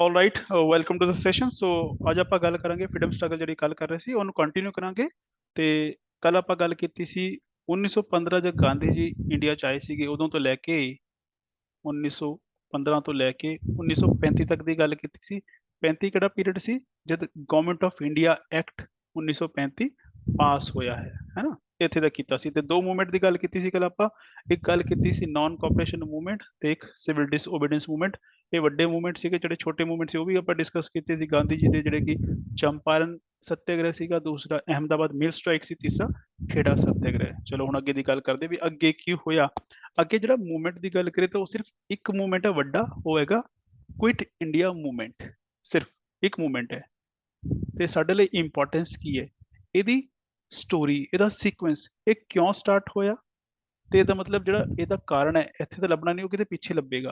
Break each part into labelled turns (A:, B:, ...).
A: All right, welcome to the session. So ਅੱਜ ਆਪਾਂ ਗੱਲ ਕਰਾਂਗੇ ਫਰੀडम ਸਟਰਗਲ ਜਿਹੜੀ ਕੱਲ ਕਰ ਰਹੇ ਸੀ ਉਹਨੂੰ ਕੰਟੀਨਿਊ ਕਰਾਂਗੇ। ਤੇ ਕੱਲ ਆਪਾਂ ਗੱਲ ਕੀਤੀ ਸੀ 1915 ਜਦ ਗਾਂਧੀ ਜੀ ਇੰਡੀਆ ਚ ਆਏ ਸੀਗੇ ਉਦੋਂ ਤੋਂ ਲੈ ਕੇ 1915 ਤੋਂ ਲੈ ਕੇ 1935 ਤੱਕ ਦੀ ਗੱਲ ਕੀਤੀ ਸੀ। 35 ਕਿਹੜਾ ਪੀਰੀਅਡ ਸੀ ਜਦ ਗਵਰਨਮੈਂਟ ਆਫ ਇੰਡੀਆ ਐਕਟ 1935 ਪਾਸ ਹੋਇਆ ਹੈ ਨਾ। ਇੱਥੇ ਤੱਕ ਕੀਤਾ ਸੀ ਤੇ ਦੋ ਮੂਵਮੈਂਟ ਦੀ ਗੱਲ ਕੀਤੀ ਸੀ ਕੱਲ ਆਪਾਂ। ਇੱਕ ਗੱਲ ਕੀਤੀ ਸੀ ਨਾਨ ਕੋਆਪਰੇਸ਼ਨ ਮੂਵਮੈਂਟ ਤੇ ਇੱਕ ਸਿਵਲ ਡਿਸਓਬੀਡੀਐਂਸ ਮੂਵਮੈਂਟ। ਇਹ ਵੱਡੇ ਮੂਵਮੈਂਟ ਸੀਗੇ, ਜਿਹੜੇ ਛੋਟੇ ਮੂਵਮੈਂਟ ਸੀ ਉਹ ਵੀ ਆਪਾਂ ਡਿਸਕਸ ਕੀਤੇ ਸੀ। ਗਾਂਧੀ ਜੀ ਦੇ ਜਿਹੜੇ ਕਿ ਚੰਪਾਰਨ ਸੱਤਿਆਗ੍ਰਹਿ ਸੀਗਾ, ਦੂਸਰਾ ਅਹਿਮਦਾਬਾਦ ਮਿਲ ਸਟ੍ਰਾਈਕ ਸੀ, ਤੀਸਰਾ ਖੇੜਾ ਸੱਤਿਆਗ੍ਰਹਿ। ਚਲੋ ਹੁਣ ਅੱਗੇ ਦੀ ਗੱਲ ਕਰਦੇ ਵੀ ਅੱਗੇ ਕੀ ਹੋਇਆ। ਅੱਗੇ ਜਿਹੜਾ ਮੂਵਮੈਂਟ ਦੀ ਗੱਲ ਕਰੀਏ ਤਾਂ ਉਹ ਸਿਰਫ ਇੱਕ ਮੂਵਮੈਂਟ ਹੈ ਵੱਡਾ, ਉਹ ਹੈਗਾ ਕੁਇਟ ਇੰਡੀਆ ਮੂਵਮੈਂਟ। ਸਿਰਫ ਇੱਕ ਮੂਵਮੈਂਟ ਹੈ ਤੇ ਸਾਡੇ ਲਈ ਇੰਪੋਰਟੈਂਸ ਕੀ ਹੈ, ਇਹਦੀ ਸਟੋਰੀ, ਇਹਦਾ ਸੀਕੁਐਂਸ, ਇਹ ਕਿਉਂ ਸਟਾਰਟ ਹੋਇਆ ਤੇ ਇਹਦਾ ਮਤਲਬ ਜਿਹੜਾ ਇਹਦਾ ਕਾਰਨ ਹੈ ਇੱਥੇ ਤਾਂ ਲੱਭਣਾ ਨਹੀਂ, ਉਹ ਕਿਤੇ ਪਿੱਛੇ ਲੱਭੇਗਾ,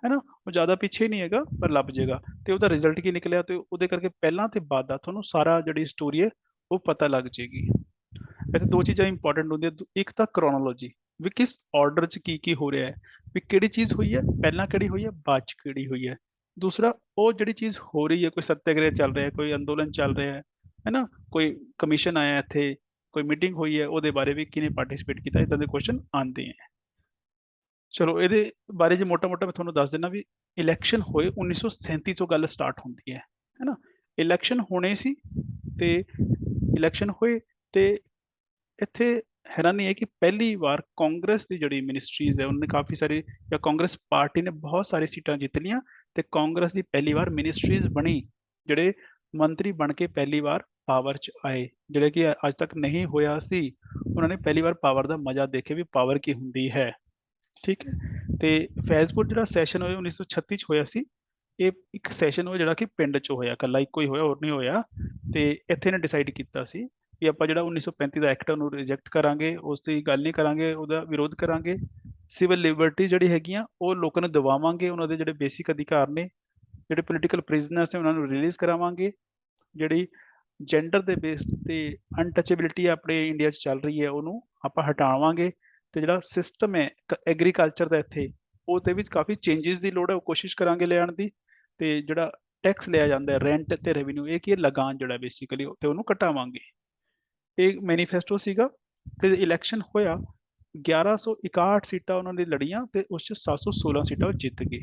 A: ਹੈ ਨਾ। ਉਹ ਜ਼ਿਆਦਾ ਪਿੱਛੇ ਨਹੀਂ ਹੈਗਾ ਪਰ ਲੱਭ ਜਾਏਗਾ। ਤੇ ਉਹਦਾ ਰਿਜ਼ਲਟ ਕੀ ਨਿਕਲਿਆ ਤੇ ਉਹਦੇ ਕਰਕੇ ਪਹਿਲਾਂ ਤੇ ਬਾਅਦ ਦਾ ਤੁਹਾਨੂੰ ਸਾਰਾ ਜਿਹੜੀ ਸਟੋਰੀ ਹੈ ਉਹ ਪਤਾ ਲੱਗ ਜਾਏਗੀ। ਇੱਥੇ ਦੋ ਚੀਜ਼ਾਂ ਇੰਪੋਰਟੈਂਟ ਹੁੰਦੀਆਂ, ਇੱਕ ਤਾਂ ਕ੍ਰੋਨੋਲੋਜੀ ਵੀ ਕਿਸ ਆਰਡਰ 'ਚ ਕੀ ਹੋ ਰਿਹਾ ਹੈ, ਵੀ ਕਿਹੜੀ ਚੀਜ਼ ਹੋਈ ਹੈ, ਪਹਿਲਾਂ ਕਿਹੜੀ ਹੋਈ ਹੈ, ਬਾਅਦ 'ਚ ਕਿਹੜੀ ਹੋਈ ਹੈ। ਦੂਸਰਾ ਉਹ ਜਿਹੜੀ ਚੀਜ਼ ਹੋ ਰਹੀ ਹੈ, ਕੋਈ ਸੱਤਿਆਗ੍ਰਹਿ ਚੱਲ ਰਿਹਾ ਹੈ, ਕੋਈ ਅੰਦੋਲਨ ਚੱਲ ਰਿਹਾ ਹੈ ਨਾ, ਕੋਈ ਕਮਿਸ਼ਨ ਆਇਆ ਇੱਥੇ, ਕੋਈ ਮੀਟਿੰਗ ਹੋਈ ਹੈ, ਉਹਦੇ ਬਾਰੇ ਵੀ ਕਿਹਨੇ ਪਾਰਟਿਸਿਪੇਟ ਕੀਤਾ, ਇੱਦਾਂ ਦੇ ਕੁਐਸਚਨ ਆਉਂਦੇ ਹੈ। ਚਲੋ ਇਹਦੇ ਬਾਰੇ ਜੇ ਮੋਟਾ-ਮੋਟਾ ਮੈਂ ਤੁਹਾਨੂੰ ਦੱਸ ਦਿੰਦਾ ਵੀ ਇਲੈਕਸ਼ਨ ਹੋਏ 1937 ਤੋਂ ਗੱਲ ਸਟਾਰਟ ਹੁੰਦੀ ਹੈ ਨਾ। ਇਲੈਕਸ਼ਨ ਹੋਣੇ ਸੀ ਤੇ ਇਲੈਕਸ਼ਨ ਹੋਏ ਤੇ ਇੱਥੇ ਹੈਰਾਨੀ ਹੈ ਕਿ ਪਹਿਲੀ ਵਾਰ ਕਾਂਗਰਸ ਦੀ ਜਿਹੜੀ ਮਿਨਿਸਟਰੀਜ਼ ਹੈ ਉਹਨੇ ਕਾਫੀ ਸਾਰੀ, ਜਾਂ ਕਾਂਗਰਸ ਪਾਰਟੀ ਨੇ ਬਹੁਤ ਸਾਰੀ ਸੀਟਾਂ ਜਿੱਤ ਲਈਆਂ ਤੇ ਕਾਂਗਰਸ ਦੀ ਪਹਿਲੀ ਵਾਰ ਮਿਨਿਸਟਰੀਜ਼ ਬਣੀ, ਜਿਹੜੇ ਮੰਤਰੀ ਬਣ ਕੇ ਪਹਿਲੀ ਵਾਰ ਪਾਵਰ 'ਚ ਆਏ, ਜਿਹੜੇ ਕਿ ਅੱਜ ਤੱਕ ਨਹੀਂ ਹੋਇਆ ਸੀ। ਉਹਨਾਂ ਨੇ ਪਹਿਲੀ ਵਾਰ ਪਾਵਰ ਦਾ ਮਜ਼ਾ ਦੇਖੇ ਵੀ ਪਾਵਰ ਕੀ ਹੁੰਦੀ ਹੈ। ਠੀਕ ਹੈ। ਤੇ ਫੈਜ਼ਪੁਰ ਜਿਹੜਾ ਸੈਸ਼ਨ ਹੋਇਆ 1936 ਚ ਹੋਇਆ ਸੀ, ਇਹ ਇੱਕ ਸੈਸ਼ਨ ਹੋਇਆ ਜਿਹੜਾ ਕਿ ਪਿੰਡ 'ਚ ਹੋਇਆ, ਇਕੱਲਾ ਇੱਕੋ ਹੀ ਹੋਇਆ, ਹੋਰ ਨਹੀਂ ਹੋਇਆ। ਤੇ ਇੱਥੇ ਨੇ ਡਿਸਾਈਡ ਕੀਤਾ ਸੀ ਕਿ ਆਪਾਂ ਜਿਹੜਾ 1935 ਦਾ ਐਕਟ ਉਹਨੂੰ ਰਿਜੈਕਟ ਕਰਾਂਗੇ, ਉਸ ਦੀ ਗੱਲ ਨਹੀਂ ਕਰਾਂਗੇ, ਉਹਦਾ ਵਿਰੋਧ ਕਰਾਂਗੇ। ਸਿਵਲ ਲਿਬਰਟੀ ਜਿਹੜੀ ਹੈਗੀਆਂ ਉਹ ਲੋਕਾਂ ਨੂੰ ਦਿਵਾਵਾਂਗੇ, ਉਹਨਾਂ ਦੇ ਜਿਹੜੇ ਬੇਸਿਕ ਅਧਿਕਾਰ ਨੇ, ਜਿਹੜੇ ਪੋਲੀਟੀਕਲ ਪ੍ਰਿਜ਼ਨਰਸ ਨੇ ਉਹਨਾਂ ਨੂੰ ਰਿਲੀਜ਼ ਕਰਾਵਾਂਗੇ। ਜਿਹੜੀ ਜੈਂਡਰ ਦੇ ਬੇਸ ਤੇ ਅਨਟਚੇਬਿਲਿਟੀ ਆਪਣੇ ਇੰਡੀਆ 'ਚ ਚੱਲ ਰਹੀ ਹੈ ਉਹਨੂੰ ਆਪਾਂ ਹਟਾਵਾਂਗੇ। ਤੇ ਜਿਹੜਾ ਸਿਸਟਮ ਹੈ ਐਗਰੀਕਲਚਰ ਦਾ ਇੱਥੇ, ਉਹਦੇ ਵਿੱਚ ਕਾਫੀ ਚੇਂਜਸ ਦੀ ਲੋੜ ਹੈ, ਉਹ ਕੋਸ਼ਿਸ਼ ਕਰਾਂਗੇ ਲਿਆਉਣ ਦੀ। ਤੇ ਜਿਹੜਾ ਟੈਕਸ ਲਿਆ ਜਾਂਦਾ ਹੈ ਰੈਂਟ ਤੇ ਰੈਵਨਿਊ, ਇਹ ਕੀ ਹੈ, ਲਗਾਨ ਜਿਹੜਾ ਬੇਸਿਕਲੀ, ਤੇ ਉਹਨੂੰ ਘਟਾਵਾਂਗੇ। ਇਹ ਮੈਨੀਫੈਸਟੋ ਸੀਗਾ। ਤੇ ਇਲੈਕਸ਼ਨ ਹੋਇਆ, 1161 ਸੀਟਾਂ ਉਹਨਾਂ ਨੇ ਲੜੀਆਂ ਤੇ ਉਸ 'ਚ 716 ਸੀਟਾਂ ਉਹ ਜਿੱਤ ਗਏ।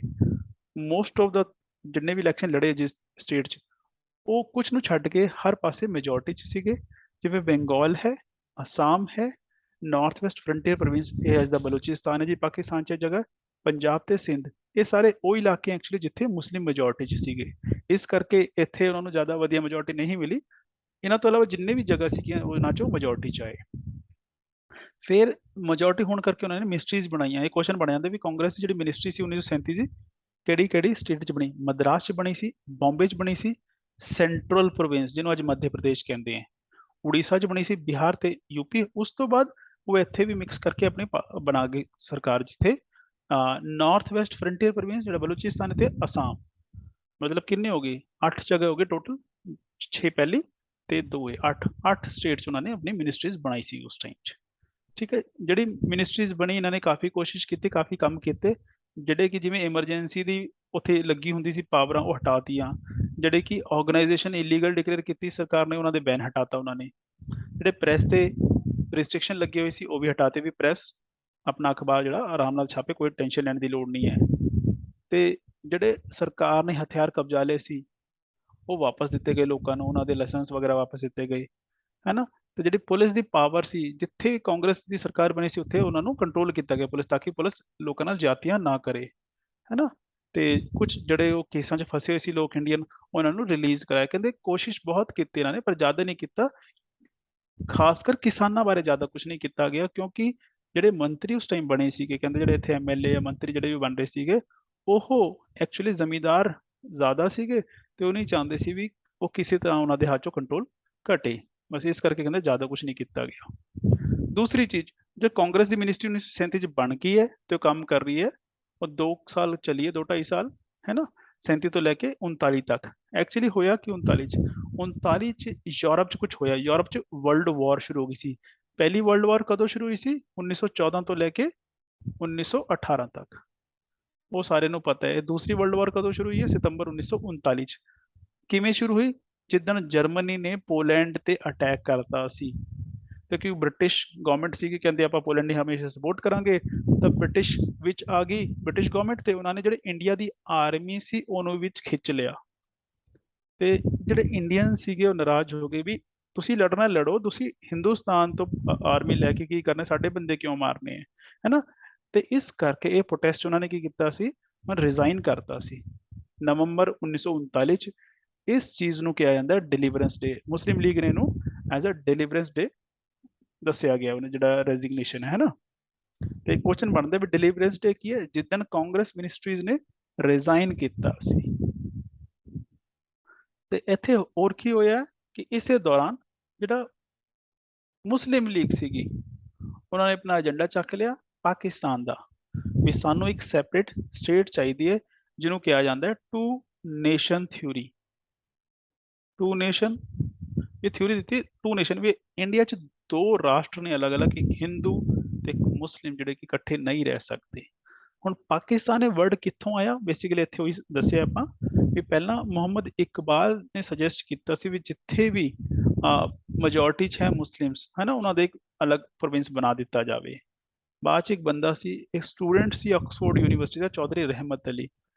A: ਮੋਸਟ ਆਫ ਦਾ ਜਿੰਨੇ ਵੀ ਇਲੈਕਸ਼ਨ ਲੜੇ ਜਿਸ ਸਟੇਟ 'ਚ, ਉਹ ਕੁਛ ਨੂੰ ਛੱਡ ਕੇ ਹਰ ਪਾਸੇ ਮੈਜੋਰਟੀ 'ਚ ਸੀਗੇ। ਜਿਵੇਂ ਬੰਗਾਲ ਹੈ, ਅਸਾਮ ਹੈ, ਨਾਰਥ ਵੈਸਟ ਫਰੰਟੀਅਰ ਪ੍ਰੋਵਿੰਸ, ਇਹ ਅੱਜ ਦਾ ਬਲੋਚਿਸਤਾਨ ਹੈ ਜੀ ਪਾਕਿਸਤਾਨ 'ਚ ਜਗ੍ਹਾ, ਪੰਜਾਬ ਤੇ ਸਿੰਧ, ਇਹ ਸਾਰੇ ਉਹ ਇਲਾਕੇ ਐਕਚੁਅਲੀ ਜਿੱਥੇ ਮੁਸਲਿਮ ਮੈਜੋਰਟੀ 'ਚ ਸੀਗੇ। ਇਸ ਕਰਕੇ ਇੱਥੇ ਉਹਨਾਂ ਨੂੰ ਜ਼ਿਆਦਾ ਵਧੀਆ ਮੈਜੋਰਟੀ ਨਹੀਂ ਮਿਲੀ। ਇਹਨਾਂ ਤੋਂ ਇਲਾਵਾ ਜਿੰਨੇ ਵੀ ਜਗ੍ਹਾ ਸੀਗੀਆਂ ਉਹਨਾਂ 'ਚੋਂ ਮੈਜੋਰਟੀ 'ਚ ਆਏ। ਫਿਰ ਮੈਜੋਰਟੀ ਹੋਣ ਕਰਕੇ ਉਹਨਾਂ ਨੇ ਮਿਨਿਸਟਰੀਜ਼ ਬਣਾਈਆਂ। ਇਹ ਕੁਐਸਚਨ ਬਣ ਜਾਂਦਾ ਵੀ ਕਾਂਗਰਸ ਦੀ ਜਿਹੜੀ ਮਿਨਿਸਟਰੀ ਸੀ 1937 ਦੀ ਕਿਹੜੀ ਕਿਹੜੀ ਸਟੇਟ 'ਚ ਬਣੀ। ਮਦਰਾਸ 'ਚ ਬਣੀ ਸੀ, ਬੰਬੇ 'ਚ ਬਣੀ ਸੀ, ਸੈਂਟਰਲ ਪ੍ਰੋਵਿੰਸ ਜਿਹਨੂੰ ਅੱਜ ਮੱਧ ਪ੍ਰਦੇਸ਼ ਕਹਿੰਦੇ ਆ, ਉੜੀਸਾ 'ਚ ਬਣੀ ਸੀ, ਬਿਹਾਰ ਤੇ ਯੂਪੀ। ਉਸ ਤੋਂ ਬਾਅਦ ਉਹ ਇੱਥੇ ਵੀ ਮਿਕਸ ਕਰਕੇ ਆਪਣੀ ਬਣਾ ਗਈ ਸਰਕਾਰ, ਜਿੱਥੇ ਨਾਰਥ ਵੈਸਟ ਫਰੰਟੀਅਰ ਪ੍ਰੋਵਿੰਸ ਜਿਹੜਾ ਬਲੋਚਿਸਤਾਨ ਤੇ ਅਸਾਮ। ਮਤਲਬ ਕਿੰਨੇ ਹੋ ਗਏ, 8 ਜਗ੍ਹਾ ਹੋ ਗਏ ਟੋਟਲ, 6 ਪਹਿਲੀ ਤੇ 2 8 ਸਟੇਟਸ ਉਹਨਾਂ ਨੇ ਆਪਣੀ ਮਿਨਿਸਟਰੀਜ਼ ਬਣਾਈ ਸੀ ਉਸ ਟਾਈਮ 'ਚ। ਠੀਕ ਹੈ। ਜਿਹੜੀ ਮਿਨਿਸਟਰੀਜ਼ ਬਣੀ, ਇਹਨਾਂ ਨੇ ਕਾਫੀ ਕੋਸ਼ਿਸ਼ ਕੀਤੀ, ਕਾਫੀ ਕੰਮ ਕੀਤੇ। ਜਿਹੜੇ ਕਿ ਜਿਵੇਂ ਐਮਰਜੈਂਸੀ ਦੀ ਉੱਥੇ ਲੱਗੀ ਹੁੰਦੀ ਸੀ ਪਾਵਰਾਂ, ਉਹ ਹਟਾਤੀਆਂ। ਜਿਹੜੇ ਕਿ ਆਰਗੇਨਾਈਜੇਸ਼ਨ ਇਲੀਗਲ ਡਿਕਲੇਅਰ ਕੀਤੀ ਸਰਕਾਰ ਨੇ, ਉਹਨਾਂ ਦੇ ਬੈਨ ਹਟਾਤਾ ਉਹਨਾਂ ਨੇ। ਜਿਹੜੇ ਪ੍ਰੈਸ ਤੇ ਰਿਸਟ੍ਰਿਕਸ਼ਨ ਲੱਗੇ ਹੋਏ ਸੀ ਉਹ ਵੀ ਹਟਾਤੇ, ਵੀ ਪ੍ਰੈਸ ਆਪਣਾ ਅਖਬਾਰ ਜਿਹੜਾ ਆਰਾਮ ਨਾਲ ਛਾਪੇ, ਕੋਈ ਟੈਨਸ਼ਨ ਲੈਣ ਦੀ ਲੋੜ ਨਹੀਂ ਹੈ। ਤੇ ਜਿਹੜੇ ਸਰਕਾਰ ਨੇ ਹਥਿਆਰ ਕਬਜ਼ਾ ਲਏ ਸੀ ਉਹ ਵਾਪਸ ਦਿੱਤੇ ਗਏ ਲੋਕਾਂ ਨੂੰ, ਉਹਨਾਂ ਦੇ ਲਾਇਸੈਂਸ ਵਗੈਰਾ ਵਾਪਸ ਦਿੱਤੇ ਗਏ, ਹੈ ਨਾ। ਤੇ ਜਿਹੜੀ ਪੁਲਿਸ ਦੀ ਪਾਵਰ ਸੀ, ਜਿੱਥੇ ਕਾਂਗਰਸ ਦੀ ਸਰਕਾਰ ਬਣੀ ਸੀ ਉੱਥੇ ਉਹਨਾਂ ਨੂੰ ਕੰਟਰੋਲ ਕੀਤਾ ਗਿਆ ਪੁਲਿਸ, ਤਾਂ ਕਿ ਪੁਲਿਸ ਲੋਕਾਂ ਨਾਲ ਜ਼ਿਆਦਤੀਆਂ ਨਾ ਕਰੇ, ਹੈ ਨਾ। ਤੇ ਕੁਝ ਜਿਹੜੇ ਉਹ ਕੇਸਾਂ 'ਚ ਫਸੇ ਹੋਏ ਸੀ ਲੋਕ ਇੰਡੀਅਨ, ਉਹਨਾਂ ਨੂੰ ਰਿਲੀਜ਼ ਕਰਾਇਆ। ਕਹਿੰਦੇ ਕੋਸ਼ਿਸ਼ ਬਹੁਤ ਕੀਤੀ ਇਹਨਾਂ ਨੇ ਪਰ ਜ਼ਿਆਦਾ ਨਹੀਂ ਕੀਤਾ। ਖਾਸ ਕਰ ਕਿਸਾਨਾਂ ਬਾਰੇ ਜ਼ਿਆਦਾ ਕੁਝ ਨਹੀਂ ਕੀਤਾ ਗਿਆ, ਕਿਉਂਕਿ ਜਿਹੜੇ ਮੰਤਰੀ ਉਸ ਟਾਈਮ ਬਣੇ ਸੀਗੇ, ਕਹਿੰਦੇ ਜਿਹੜੇ ਇੱਥੇ ਐਮਐਲਏ ਜਾਂ ਮੰਤਰੀ ਜਿਹੜੇ ਵੀ ਬਣ ਰਹੇ ਸੀਗੇ, ਉਹ ਐਕਚੁਅਲੀ ਜ਼ਮੀਂਦਾਰ ਜ਼ਿਆਦਾ ਸੀਗੇ ਤੇ ਉਹ ਨਹੀਂ ਚਾਹੁੰਦੇ ਸੀ ਵੀ ਉਹ ਕਿਸੇ ਤਰ੍ਹਾਂ ਉਹਨਾਂ ਦੇ ਹੱਥ 'ਚੋਂ ਕੰਟਰੋਲ ਘਟੇ। ਬਸ ਇਸ ਕਰਕੇ ਕਹਿੰਦੇ ਜ਼ਿਆਦਾ ਕੁਝ ਨਹੀਂ ਕੀਤਾ ਗਿਆ। ਦੂਸਰੀ ਚੀਜ਼, ਜੋ ਕਾਂਗਰਸ ਦੀ ਮਿਨਿਸਟਰੀ 1937 'ਚ ਬਣ ਗਈ ਹੈ ਤੇ ਉਹ ਕੰਮ ਕਰ ਰਹੀ ਹੈ, ਉਹ 2 ਸਾਲ ਚੱਲੀ ਹੈ, 2 2.5 ਸਾਲ, ਹੈ ਨਾ। 37 ਤੋਂ ਲੈ ਕੇ 39 ਤੱਕ। ਐਕਚੁਅਲੀ ਹੋਇਆ ਕਿ 39 'ਚ, 39 'ਚ ਯੂਰਪ 'ਚ ਕੁਝ ਹੋਇਆ। ਯੂਰਪ 'ਚ ਵਰਲਡ ਵਾਰ ਸ਼ੁਰੂ ਹੋ ਗਈ ਸੀ। ਪਹਿਲੀ ਵਰਲਡ ਵਾਰ ਕਦੋਂ ਸ਼ੁਰੂ ਹੋਈ ਸੀ? 1914 ਤੋਂ ਲੈ ਕੇ 1918 ਤੱਕ। ਉਹ ਸਾਰਿਆਂ ਨੂੰ ਪਤਾ ਹੈ। ਦੂਸਰੀ ਵਰਲਡ ਵਾਰ ਕਦੋਂ ਸ਼ੁਰੂ ਹੋਈ ਹੈ? ਸਤੰਬਰ 1939 ਚ। ਕਿਵੇਂ ਸ਼ੁਰੂ ਹੋਈ? ਜਿੱਦਣ ਜਰਮਨੀ ਨੇ ਪੋਲੈਂਡ ਤੇ ਅਟੈਕ ਕਰਤਾ ਸੀ, ਤੇ ਕਿਉਂਕਿ ਬ੍ਰਿਟਿਸ਼ ਗਵਰਨਮੈਂਟ ਸੀ ਕਿ ਕਹਿੰਦੇ ਆਪਾਂ ਪੋਲੈਂਡ ਦੀ ਹਮੇਸ਼ਾ ਸਪੋਰਟ ਕਰਾਂਗੇ, ਤਾਂ ਬ੍ਰਿਟਿਸ਼ ਵਿੱਚ ਆ ਗਈ ਬ੍ਰਿਟਿਸ਼ ਗਵਰਨਮੈਂਟ, ਤੇ ਉਹਨਾਂ ਨੇ ਜਿਹੜੇ ਇੰਡੀਆ ਦੀ ਆਰਮੀ ਸੀ ਉਹਨੂੰ ਵਿੱਚ ਖਿੱਚ ਲਿਆ। ਤੇ ਜਿਹੜੇ ਇੰਡੀਅਨ ਸੀਗੇ ਉਹ ਨਾਰਾਜ਼ ਹੋ ਗਏ ਵੀ ਤੁਸੀਂ ਲੜਨਾ ਲੜੋ, ਤੁਸੀਂ ਹਿੰਦੁਸਤਾਨ ਤੋਂ ਆਰਮੀ ਲੈ ਕੇ ਕੀ ਕਰਨਾ, ਸਾਡੇ ਬੰਦੇ ਕਿਉਂ ਮਾਰਨੇ ਹੈ, ਹੈਨਾ। ਤੇ ਇਸ ਕਰਕੇ ਇਹ ਪ੍ਰੋਟੈਸਟ ਉਹਨਾਂ ਨੇ ਕੀ ਕੀਤਾ ਸੀ, ਰਿਜ਼ਾਈਨ ਕਰਤਾ ਸੀ ਨਵੰਬਰ 1939 ਚ। ਇਸ ਚੀਜ਼ ਨੂੰ ਕਿਹਾ ਜਾਂਦਾ ਡਿਲੀਵਰੈਂਸ ਡੇ। ਮੁਸਲਿਮ ਲੀਗ ਨੇ ਇਹਨੂੰ ਐਜ਼ ਅ ਡਿਲੀਵਰੈਂਸ ਡੇ ਦੱਸਿਆ ਗਿਆ, ਉਹਨੇ ਜਿਹੜਾ ਰੈਜ਼ਿਗਨੇਸ਼ਨ ਹੈ ਨਾ। ਤੇ ਕੁਐਸਚਨ ਬਣਦਾ ਵੀ ਡਿਲੀਵਰੈਂਸ ਡੇ ਕੀ ਹੈ? ਜਿੱਦਣ ਕਾਂਗਰਸ ਮਿਨਿਸਟਰੀਜ਼ ਨੇ ਰਿਜ਼ਾਈਨ ਕੀਤਾ ਸੀ। ਤੇ ਇੱਥੇ ਹੋਰ ਕੀ ਹੋਇਆ ਕਿ ਇਸੇ ਦੌਰਾਨ ਜਿਹੜਾ ਮੁਸਲਿਮ ਲੀਗ ਸੀਗੀ ਉਹਨਾਂ ਨੇ ਆਪਣਾ ਏਜੰਡਾ ਚੱਕ ਲਿਆ ਪਾਕਿਸਤਾਨ ਦਾ, ਵੀ ਸਾਨੂੰ ਇੱਕ ਸੈਪਰੇਟ ਸਟੇਟ ਚਾਹੀਦੀ ਹੈ, ਜਿਹਨੂੰ ਕਿਹਾ ਜਾਂਦਾ ਹੈ two nation theory. Two nation, ਇਹ ਥਿਊਰੀ ਦਿੱਤੀ ਟੂ ਨੇਸ਼ਨ, ਵੀ ਇੰਡੀਆ 'ਚ ਦੋ ਰਾਸ਼ਟਰ ਨੇ ਅਲੱਗ-ਅਲੱਗ, ਇੱਕ ਹਿੰਦੂ ਤੇ ਇੱਕ ਮੁਸਲਿਮ, ਜਿਹੜੇ ਕਿ ਇਕੱਠੇ ਨਹੀਂ ਰਹਿ ਸਕਦੇ। ਹੁਣ ਪਾਕਿਸਤਾਨ ਇਹ ਵਰਡ ਕਿੱਥੋਂ ਆਇਆ? ਬੇਸਿਕਲੀ ਇੱਥੇ ਉਹੀ ਦੱਸਿਆ ਆਪਾਂ ਵੀ ਪਹਿਲਾਂ ਮੁਹੰਮਦ ਇਕਬਾਲ ਨੇ ਸੁਜੈਸਟ ਕੀਤਾ ਸੀ ਵੀ ਜਿੱਥੇ ਵੀ ਮੈਜੋਰਟੀ 'ਚ ਹੈ ਮੁਸਲਿਮਸ ਹੈ ਨਾ, ਉਹਨਾਂ ਦੇ ਇੱਕ ਅਲੱਗ ਪ੍ਰੋਵਿੰਸ ਬਣਾ ਦਿੱਤਾ ਜਾਵੇ। ਬਾਅਦ 'ਚ ਇੱਕ ਬੰਦਾ ਸੀ, ਇੱਕ ਸਟੂਡੈਂਟ ਸੀ ਆਕਸਫੋਰਡ ਯੂਨੀਵਰਸਿਟੀ ਦਾ, ਚੌਧਰੀ ਰਹਿਮਤ ਅਲੀ,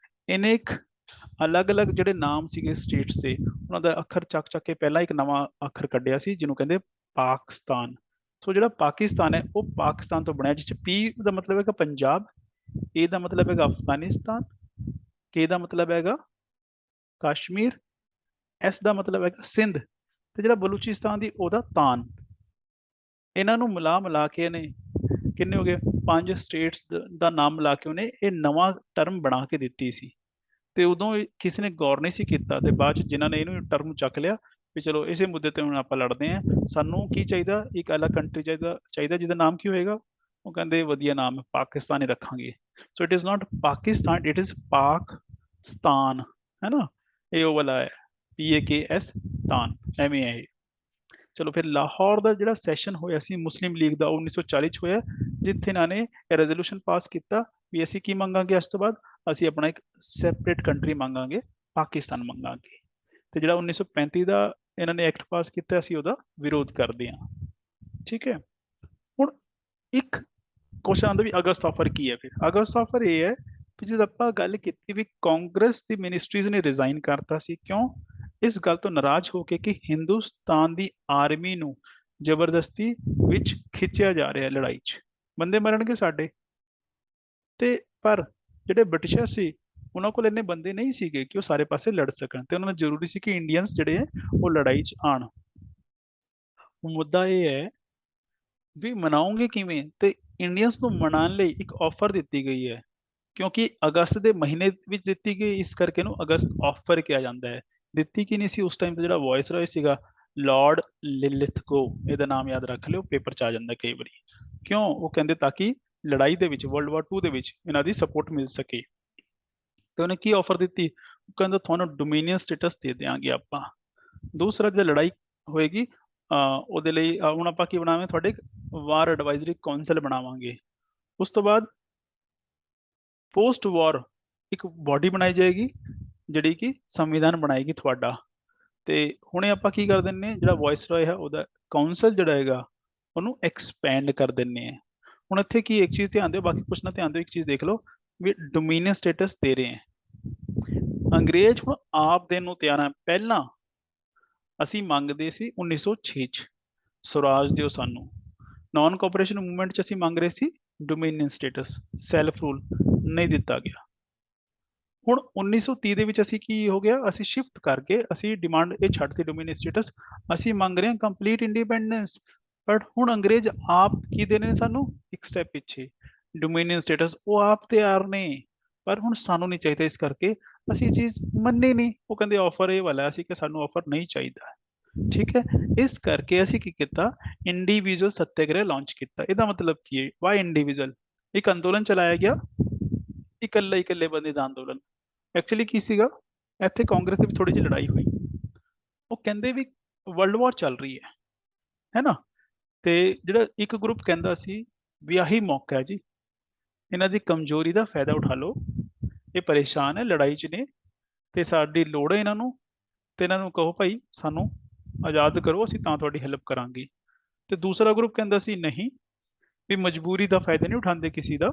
A: ਇਹਨੇ ਇੱਕ ਅਲੱਗ-ਅਲੱਗ ਜਿਹੜੇ ਨਾਮ ਸੀਗੇ ਸਟੇਟਸ ਦੇ, ਉਹਨਾਂ ਦਾ ਅੱਖਰ ਚੱਕ ਚੱਕ ਕੇ ਪਹਿਲਾਂ ਇੱਕ ਨਵਾਂ ਅੱਖਰ ਕੱਢਿਆ ਸੀ ਜਿਹਨੂੰ ਕਹਿੰਦੇ ਪਾਕਿਸਤਾਨ। ਸੋ ਜਿਹੜਾ ਪਾਕਿਸਤਾਨ ਹੈ ਉਹ ਪਾਕਿਸਤਾਨ ਤੋਂ ਬਣਿਆ, ਜਿਸ 'ਚ ਪੀ ਦਾ ਮਤਲਬ ਹੈਗਾ ਪੰਜਾਬ, ਏ ਦਾ ਮਤਲਬ ਹੈਗਾ ਅਫਗਾਨਿਸਤਾਨ, ਕੇ ਦਾ ਮਤਲਬ ਹੈਗਾ ਕਸ਼ਮੀਰ, ਐਸ ਦਾ ਮਤਲਬ ਹੈਗਾ ਸਿੰਧ, ਤੇ ਜਿਹੜਾ ਬਲੂਚਿਸਤਾਨ ਦੀ ਉਹਦਾ ਤਾਨ। ਇਹਨਾਂ ਨੂੰ ਮਿਲਾ ਕੇ ਇਹਨੇ ਕਿੰਨੇ ਹੋ ਗਏ, 5 ਸਟੇਟਸ ਦਾ ਨਾਮ ਮਿਲਾ ਕੇ ਉਹਨੇ ਇਹ ਨਵਾਂ ਟਰਮ ਬਣਾ ਕੇ ਦਿੱਤੀ ਸੀ। ਤੇ ਉਦੋਂ ਕਿਸੇ ਨੇ ਗੌਰ ਨਹੀਂ ਸੀ ਕੀਤਾ, ਤੇ ਬਾਅਦ ਚ ਜਿਨ੍ਹਾਂ ਨੇ ਇਹਨੂੰ ਟਰਮ ਚੱਕ ਲਿਆ ਵੀ ਚਲੋ ਇਸੇ ਮੁੱਦੇ ਤੇ ਹੁਣ ਆਪਾਂ ਲੜਦੇ ਹਾਂ, ਸਾਨੂੰ ਕੀ ਚਾਹੀਦਾ, ਇੱਕ ਅਲੱਗ ਕੰਟਰੀ ਚਾਹੀਦਾ ਜਿਹਦਾ ਨਾਮ ਕੀ ਹੋਏਗਾ, ਉਹ ਕਹਿੰਦੇ ਵਧੀਆ ਨਾਮ ਪਾਕਿਸਤਾਨ ਹੀ ਰੱਖਾਂਗੇ। So it is not Pakistan, it is Pakistan, ਹੈ ਨਾ। ਇਹ ਉਹ ਵਾਲਾ ਹੈ PAKS ਤਾਨ, ਐਵੇਂ ਹੈ ਇਹ। ਚਲੋ ਫਿਰ ਲਾਹੌਰ ਦਾ ਜਿਹੜਾ ਸੈਸ਼ਨ ਹੋਇਆ ਸੀ ਮੁਸਲਿਮ ਲੀਗ ਦਾ, 1940 ਚ ਹੋਇਆ, ਜਿੱਥੇ ਇਹਨਾਂ ਨੇ ਰੈਜ਼ੋਲੂਸ਼ਨ ਪਾਸ ਕੀਤਾ ਵੀ ਅਸੀਂ ਕੀ ਮੰਗਾਂਗੇ ਇਸ ਤੋਂ ਬਾਅਦ, ਅਸੀਂ ਆਪਣਾ ਇੱਕ ਸੈਪਰੇਟ ਕੰਟਰੀ ਮੰਗਾਂਗੇ, ਪਾਕਿਸਤਾਨ ਮੰਗਾਂਗੇ। ਤੇ ਜਿਹੜਾ 1935 ਦਾ ਇਹਨਾਂ ਨੇ ਐਕਟ ਪਾਸ ਕੀਤਾ, ਅਸੀਂ ਉਹਦਾ ਵਿਰੋਧ ਕਰਦੇ ਹਾਂ। ਠੀਕ ਹੈ। ਹੁਣ ਇੱਕ ਕੁਐਸਚਨ ਆਉਂਦਾ ਵੀ ਅਗਸਤ ਆਫਰ ਕੀ ਹੈ? ਫਿਰ ਅਗਸਤ ਆਫਰ ਇਹ ਹੈ ਕਿ ਜਦ ਆਪਾਂ ਗੱਲ ਕੀਤੀ ਵੀ ਕਾਂਗਰਸ ਦੀ ਮਿਨਿਸਟਰੀਜ਼ ਨੇ ਰਿਜ਼ਾਈਨ ਕਰਤਾ ਸੀ, ਕਿਉਂ? ਇਸ ਗੱਲ ਤੋਂ ਨਾਰਾਜ਼ ਹੋ ਕੇ ਕਿ ਹਿੰਦੁਸਤਾਨ ਦੀ ਆਰਮੀ ਨੂੰ ਜ਼ਬਰਦਸਤੀ ਵਿੱਚ ਖਿੱਚਿਆ ਜਾ ਰਿਹਾ ਲੜਾਈ 'ਚ, ਬੰਦੇ ਮਰਨਗੇ ਸਾਡੇ। ਤੇ ਪਰ ਜਿਹੜੇ ਬ੍ਰਿਟਿਸ਼ਰ ਸੀ ਉਹਨਾਂ ਕੋਲ ਇੰਨੇ ਬੰਦੇ ਨਹੀਂ ਸੀਗੇ ਕਿ ਉਹ ਸਾਰੇ ਪਾਸੇ ਲੜ ਸਕਣ, ਤੇ ਉਹਨਾਂ ਨੂੰ ਜ਼ਰੂਰੀ ਸੀ ਕਿ ਇੰਡੀਅਨਸ ਜਿਹੜੇ ਹੈ ਉਹ ਲੜਾਈ 'ਚ ਆਣ। ਮੁੱਦਾ ਇਹ ਹੈ ਵੀ ਮਨਾਓਗੇ ਕਿਵੇਂ? ਤੇ ਇੰਡੀਅਨਸ ਨੂੰ ਮਨਾਉਣ ਲਈ ਇੱਕ ਆਫਰ ਦਿੱਤੀ ਗਈ ਹੈ, ਕਿਉਂਕਿ ਅਗਸਤ ਦੇ ਮਹੀਨੇ ਵਿੱਚ ਦਿੱਤੀ ਗਈ, ਇਸ ਕਰਕੇ ਇਹਨੂੰ ਅਗਸਤ ਆਫਰ ਕਿਹਾ ਜਾਂਦਾ ਹੈ। ਦਿੱਤੀ ਕੀ ਨਹੀਂ ਸੀ ਉਸ ਟਾਈਮ ਤੇ ਜਿਹੜਾ ਵਾਇਸਰਾਏ ਸੀਗਾ ਲਾਰਡ ਲਿਲਿਥਗੋ, ਇਹਦਾ ਨਾਮ ਯਾਦ ਰੱਖ ਲਿਓ, ਪੇਪਰ 'ਚ ਆ ਜਾਂਦਾ ਕਈ ਵਾਰੀ। ਕਿਉਂ? ਉਹ ਕਹਿੰਦੇ ਤਾਂ ਕਿ ਲੜਾਈ ਦੇ ਵਿੱਚ ਵਰਲਡ ਵਾਰ 2 ਦੇ ਵਿੱਚ ਇਹਨਾਂ ਦੀ ਸਪੋਰਟ ਮਿਲ ਸਕੇ। ਤੇ ਉਹਨੇ ਕੀ ਆਫਰ ਦਿੱਤੀ? ਉਹ ਕਹਿੰਦਾ ਤੁਹਾਨੂੰ ਡੋਮੀਨੀਅਨ ਸਟੇਟਸ ਦੇ ਦਿਆਂਗੇ ਆਪਾਂ। ਦੂਸਰਾ ਜੇ ਲੜਾਈ ਹੋਏਗੀ ਉਹਦੇ ਲਈ ਹੁਣ ਆਪਾਂ ਕੀ ਬਣਾਵਾਂਗੇ, ਤੁਹਾਡੇ ਵਾਰ ਐਡਵਾਈਜ਼ਰੀ ਕਾਉਂਸਲ ਬਣਾਵਾਂਗੇ। ਉਸ ਤੋਂ ਬਾਅਦ ਪੋਸਟ ਵਾਰ ਇੱਕ ਬਾਡੀ ਬਣਾਈ ਜਾਏਗੀ ਜਿਹੜੀ ਕਿ ਸੰਵਿਧਾਨ ਬਣਾਏਗੀ ਤੁਹਾਡਾ। ਤੇ ਹੁਣੇ ਆਪਾਂ ਕੀ ਕਰ ਦਿੰਨੇ ਹਾਂ, ਜਿਹੜਾ ਵਾਇਸਰਾਏ ਹੈ ਉਹਦਾ ਕਾਉਂਸਲ ਜਿਹੜਾ ਹੈਗਾ ਉਹਨੂੰ ਐਕਸਪੈਂਡ ਕਰ ਦਿੰਨੇ ਆ। ਹੁਣ ਇੱਥੇ ਕੀ ਇੱਕ ਚੀਜ਼ ਧਿਆਨ ਦਿਓ, ਬਾਕੀ ਕੁਛ ਨਾ ਧਿਆਨ ਦਿਓ, ਇੱਕ ਚੀਜ਼ ਦੇਖ ਲਓ ਵੀ ਡੋਮੀਨੀਅਨ ਸਟੇਟਸ ਦੇ ਰਹੇ ਹੈ ਅੰਗਰੇਜ਼, ਹੁਣ ਆਪ ਦੇਣ ਨੂੰ ਤਿਆਰ ਹੈ। ਪਹਿਲਾਂ ਅਸੀਂ ਮੰਗਦੇ ਸੀ 1906 ਚ ਸਵਰਾਜ ਦਿਓ ਸਾਨੂੰ, ਨਾਨ ਕੋਆਪਰੇਸ਼ਨ ਮੂਵਮੈਂਟ ਚ ਅਸੀਂ ਮੰਗ ਰਹੇ ਸੀ ਡੋਮੀਨੀਅਨ ਸਟੇਟਸ, ਸੈਲਫ ਰੂਲ, ਨਹੀਂ ਦਿੱਤਾ ਗਿਆ। ਹੁਣ 1930 ਦੇ ਵਿੱਚ ਅਸੀਂ ਕੀ ਹੋ ਗਿਆ, ਅਸੀਂ ਸ਼ਿਫਟ ਕਰਕੇ ਅਸੀਂ ਡਿਮਾਂਡ ਇਹ ਛੱਡਤੀ ਡੋਮੀਨੀਅਨ ਸਟੇਟਸ, ਅਸੀਂ ਮੰਗ ਰਹੇ ਹਾਂ ਕੰਪਲੀਟ ਇੰਡੀਪੈਂਡੈਂਸ। ਬਟ ਹੁਣ ਅੰਗਰੇਜ਼ ਆਪ ਕੀ ਦੇ ਰਹੇ ਨੇ ਸਾਨੂੰ, ਇੱਕ ਸਟੈਪ ਪਿੱਛੇ, ਡੋਮੀਨੀਅਨ ਸਟੇਟਸ ਉਹ ਆਪ ਤਿਆਰ ਨੇ, ਪਰ ਹੁਣ ਸਾਨੂੰ ਨਹੀਂ ਚਾਹੀਦਾ, ਇਸ ਕਰਕੇ ਅਸੀਂ ਇਹ ਚੀਜ਼ ਮੰਨੀ ਨਹੀਂ। ਉਹ ਕਹਿੰਦੇ ਆਫਰ ਇਹ ਵਾਲਾ, ਅਸੀਂ ਕਿ ਸਾਨੂੰ ਆਫਰ ਨਹੀਂ ਚਾਹੀਦਾ। ਠੀਕ ਹੈ, ਇਸ ਕਰਕੇ ਅਸੀਂ ਕੀ ਕੀਤਾ, ਇੰਡੀਵਿਜੂਅਲ ਸੱਤਿਆਗ੍ਰਹਿ ਲਾਂਚ ਕੀਤਾ। ਇਹਦਾ ਮਤਲਬ ਕੀ ਹੈ, ਵਾਈ ਇੰਡੀਵਿਜੂਅਲ? ਇੱਕ ਅੰਦੋਲਨ ਚਲਾਇਆ ਗਿਆ, ਇਕੱਲੇ ਬੰਦੇ ਦਾ ਅੰਦੋਲਨ। ਐਕਚੁਅਲੀ ਕੀ ਸੀਗਾ, ਇੱਥੇ ਕਾਂਗਰਸ ਦੇ ਵਿੱਚ ਥੋੜੀ ਜਿਹੀ ਲੜਾਈ ਹੋਈ। ਉਹ ਕਹਿੰਦੇ ਵੀ ਵਰਲਡ ਵਾਰ ਚੱਲ ਰਹੀ ਹੈ ਨਾ, ਤੇ ਜਿਹੜਾ ਇੱਕ ਗਰੁੱਪ ਕਹਿੰਦਾ ਸੀ ਵੀ ਆਹੀ ਮੌਕਾ ਹੈ ਜੀ, ਇਹਨਾਂ ਦੀ ਕਮਜ਼ੋਰੀ ਦਾ ਫਾਇਦਾ ਉਠਾ ਲਓ ਇਹ ਪਰੇਸ਼ਾਨ ਹੈ, ਲੜਾਈ 'ਚ ਨੇ ਤੇ ਸਾਡੀ ਲੋੜ ਹੈ ਇਹਨਾਂ ਨੂੰ, ਤੇ ਇਹਨਾਂ ਨੂੰ ਕਹੋ ਭਾਈ ਸਾਨੂੰ ਆਜ਼ਾਦ ਕਰੋ, ਅਸੀਂ ਤਾਂ ਤੁਹਾਡੀ ਹੈਲਪ ਕਰਾਂਗੇ। ਤੇ ਦੂਸਰਾ ਗਰੁੱਪ ਕਹਿੰਦਾ ਸੀ ਨਹੀਂ, ਵੀ ਮਜਬੂਰੀ ਦਾ ਫਾਇਦਾ ਨਹੀਂ ਉਠਾਉਂਦੇ ਕਿਸੇ ਦਾ,